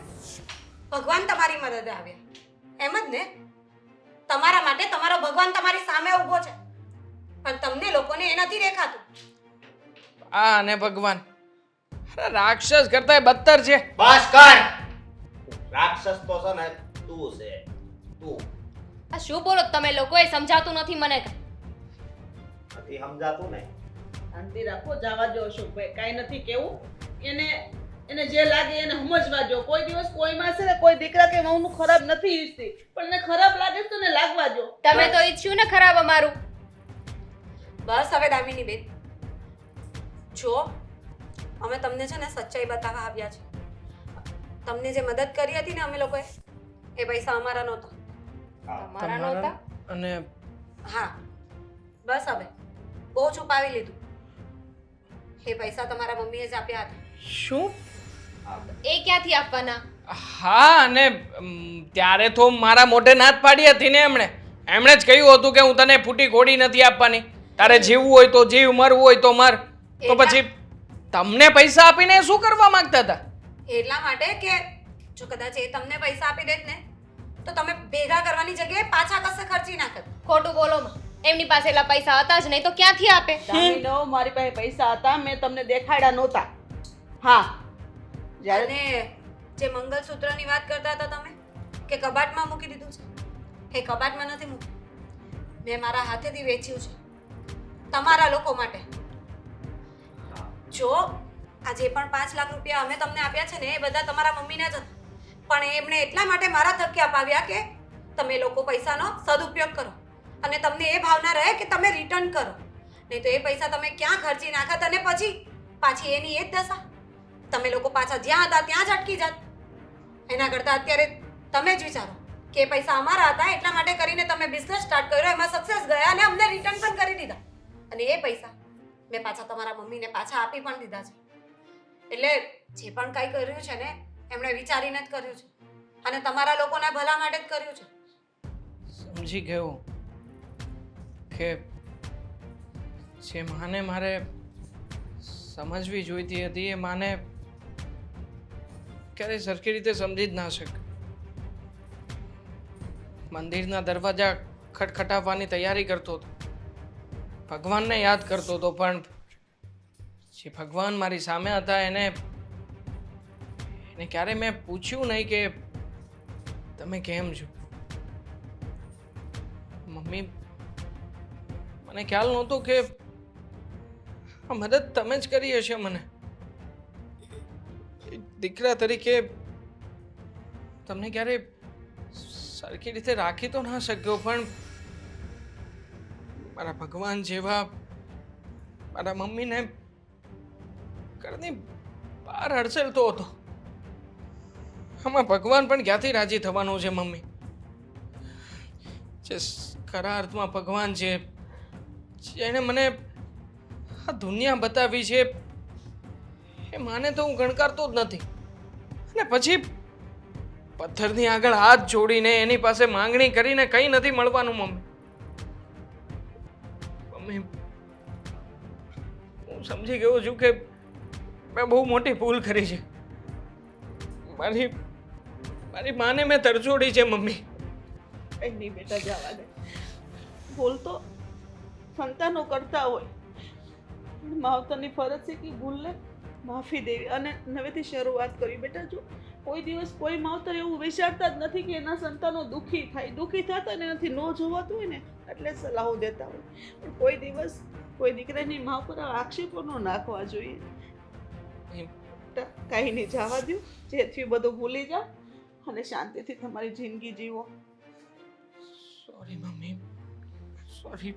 ભગવાન તમારી મદદે આવ્યા એમ જ ને? તમારા માટે તમારો ભગવાન તમારી સામે ઊભો છે, પણ તમને લોકોને એ નથી દેખાતું. આ અને ભગવાન અરે રાક્ષસ કરતાય બદતર છે. બસ કર. રાક્ષસ તો છે ને તું છે, તું. આ શું બોલો છો તમે લોકો? એ સમજાતું નથી મને કાંઈ. નથી સમજાતું ને? શાંતિ રાખો, જવા દો અશોકભાઈ, કાંઈ નથી કેવું. એને જે લાગે એને સમજવા દો. કોઈ દિવસ કોઈમાં છે ને કોઈ દીકરા કે વહુનું ખરાબ નથી ઈચ્છતી, પણ એને ખરાબ લાગે છે તો એને લાગવા દો. તમે તો ઈચ્છ્યું ને ખરાબ અમારું. બસ હવે દામિની બેન, જો અમે તમને છે ને સચ્ચાઈ બતાવવા આવ્યા છે. તમને જે મદદ કરી હતી ને અમે લોકોએ, એ પૈસા અમારા નહોતા. તમારા નહોતા? અને હા, બસ હવે બહુ છુપાવી લીધું. એ પૈસા તમારા મમ્મીએ જ આપ્યા હતા. શું? એ ક્યાંથી આપવાના? હા અને ત્યારે તો મારા મોઢે ના જ પાડી હતી ને એમણે જ કહ્યું હતું કે હું તને ફૂટી ઘોડી નથી આપવાની, તારે જીવવું હોય તો જીવ, મરવું હોય તો મર. તો પછી તમને પૈસા આપીને શું કરવા માંગતા હતા? એટલા માટે કે જો કદાચ એ તમને પૈસા આપી દેત ને તો તમે ભેગા કરવાની જગ્યાએ પાછા કશે ખર્ચી નાખત. ખોટું બોલો માં. એમની પાસે એટલા પૈસા હતા જ નહીં તો ક્યાંથી આપે? દામિનો, મારી પાસે પૈસા હતા, મેં તમને દેખાડ્યા નહોતા. હા, જ્યારે અને જે મંગળસૂત્રની વાત કરતા હતા તમે કે કબાટમાં મૂકી દીધું છે, એ કબાટમાં નથી મૂક્યું. મેં મારા હાથેથી વેચ્યું છે તમારા લોકો માટે. જો આ જે પણ 5 લાખ રૂપિયા અમે તમને આપ્યા છે ને એ બધા તમારા મમ્મીના જ હતા, પણ એમણે એટલા માટે મારા થકી અપાવ્યા કે તમે લોકો પૈસાનો સદુપયોગ કરો અને તમને એ ભાવના રહે કે તમે રિટર્ન કરો. નહીં તો એ પૈસા તમે ક્યાં ખર્ચી નાખત અને પછી પાછી એની એ જ દશા. તમે લોકો પાછા જ્યાં હતા ત્યાં જ અટકી જાત. એના કરતાં અત્યારે તમે જ વિચારો કે એ પૈસા અમારા હતા એટલા માટે કરીને તમે બિઝનેસ સ્ટાર્ટ કર્યો, એમાં સક્સેસ ગયા અને અમને રિટર્ન પણ કરી દીધા. અને એ પૈસા મેં પાછા તમારા મમ્મીને પાછા આપી પણ દીધા છે. એટલે જે પણ કંઈ કર્યું છે ને એમણે વિચારીને જ કર્યું છે અને તમારા લોકોના ભલા માટે જ કર્યું છે. સમજી ગયો કે જે માને મારે સમજવી જોઈતી હતી એ માને ક્યારેય સરખી રીતે સમજી જ ના શકે. મંદિરના દરવાજા ખટખટાવવાની તૈયારી કરતો હતો, ભગવાનને યાદ કરતો હતો, પણ જે ભગવાન મારી સામે હતા એને ક્યારે મેં પૂછ્યું નહીં કે તમે કેમ છો. મમ્મી, મને ખ્યાલ નહોતો કે આ મદદ તમે જ કરી હશે મને. એક દીકરા તરીકે તમને ક્યારે સરખી રીતે રાખી તો ના શક્યો, પણ મારા ભગવાન જેવા મારા મમ્મીને ઘરની બહાર હડસેલતો હતો. આમાં ભગવાન પણ ક્યાંથી રાજી થવાનું છે મમ્મી? જે ખરા અર્થમાં ભગવાન છે, જેણે મને આ દુનિયા બતાવી છે, એ માને તો હું ગણકારતો જ નથી. અને પછી પથ્થરની આગળ હાથ જોડીને એની પાસે માંગણી કરીને કંઈ નથી મળવાનું. મમ્મી, હું સમજી ગયો છું કે મેં બહુ મોટી ભૂલ કરી છે. મારી માને મેં તરછોડી છે મમ્મી. કંઈ નહીં બેટા, જવા દે. ભૂલ તો સંતાનો કરતા હોય, પણ માવતરની ફરજ છે કે ભૂલને માફી દેવી અને નવેથી શરૂઆત કરવી. બેટા, જો કોઈ દિવસ કોઈ માવતર એવું વિચારતા જ નથી કે એના સંતાનો દુઃખી થાય. દુઃખી થતા ને એનાથી ન જોવાતું હોય ને એટલે સલાહો દેતા હોય, પણ કોઈ દિવસ કોઈ દીકરાની મા પર આક્ષેપો ન નાખવા જોઈએ. કાંઈ નહીં, જવા દો. જે થયું બધું ભૂલી જાઓ અને શાંતિથી તમારી જિંદગી જીવો. Sorry mummy, sorry.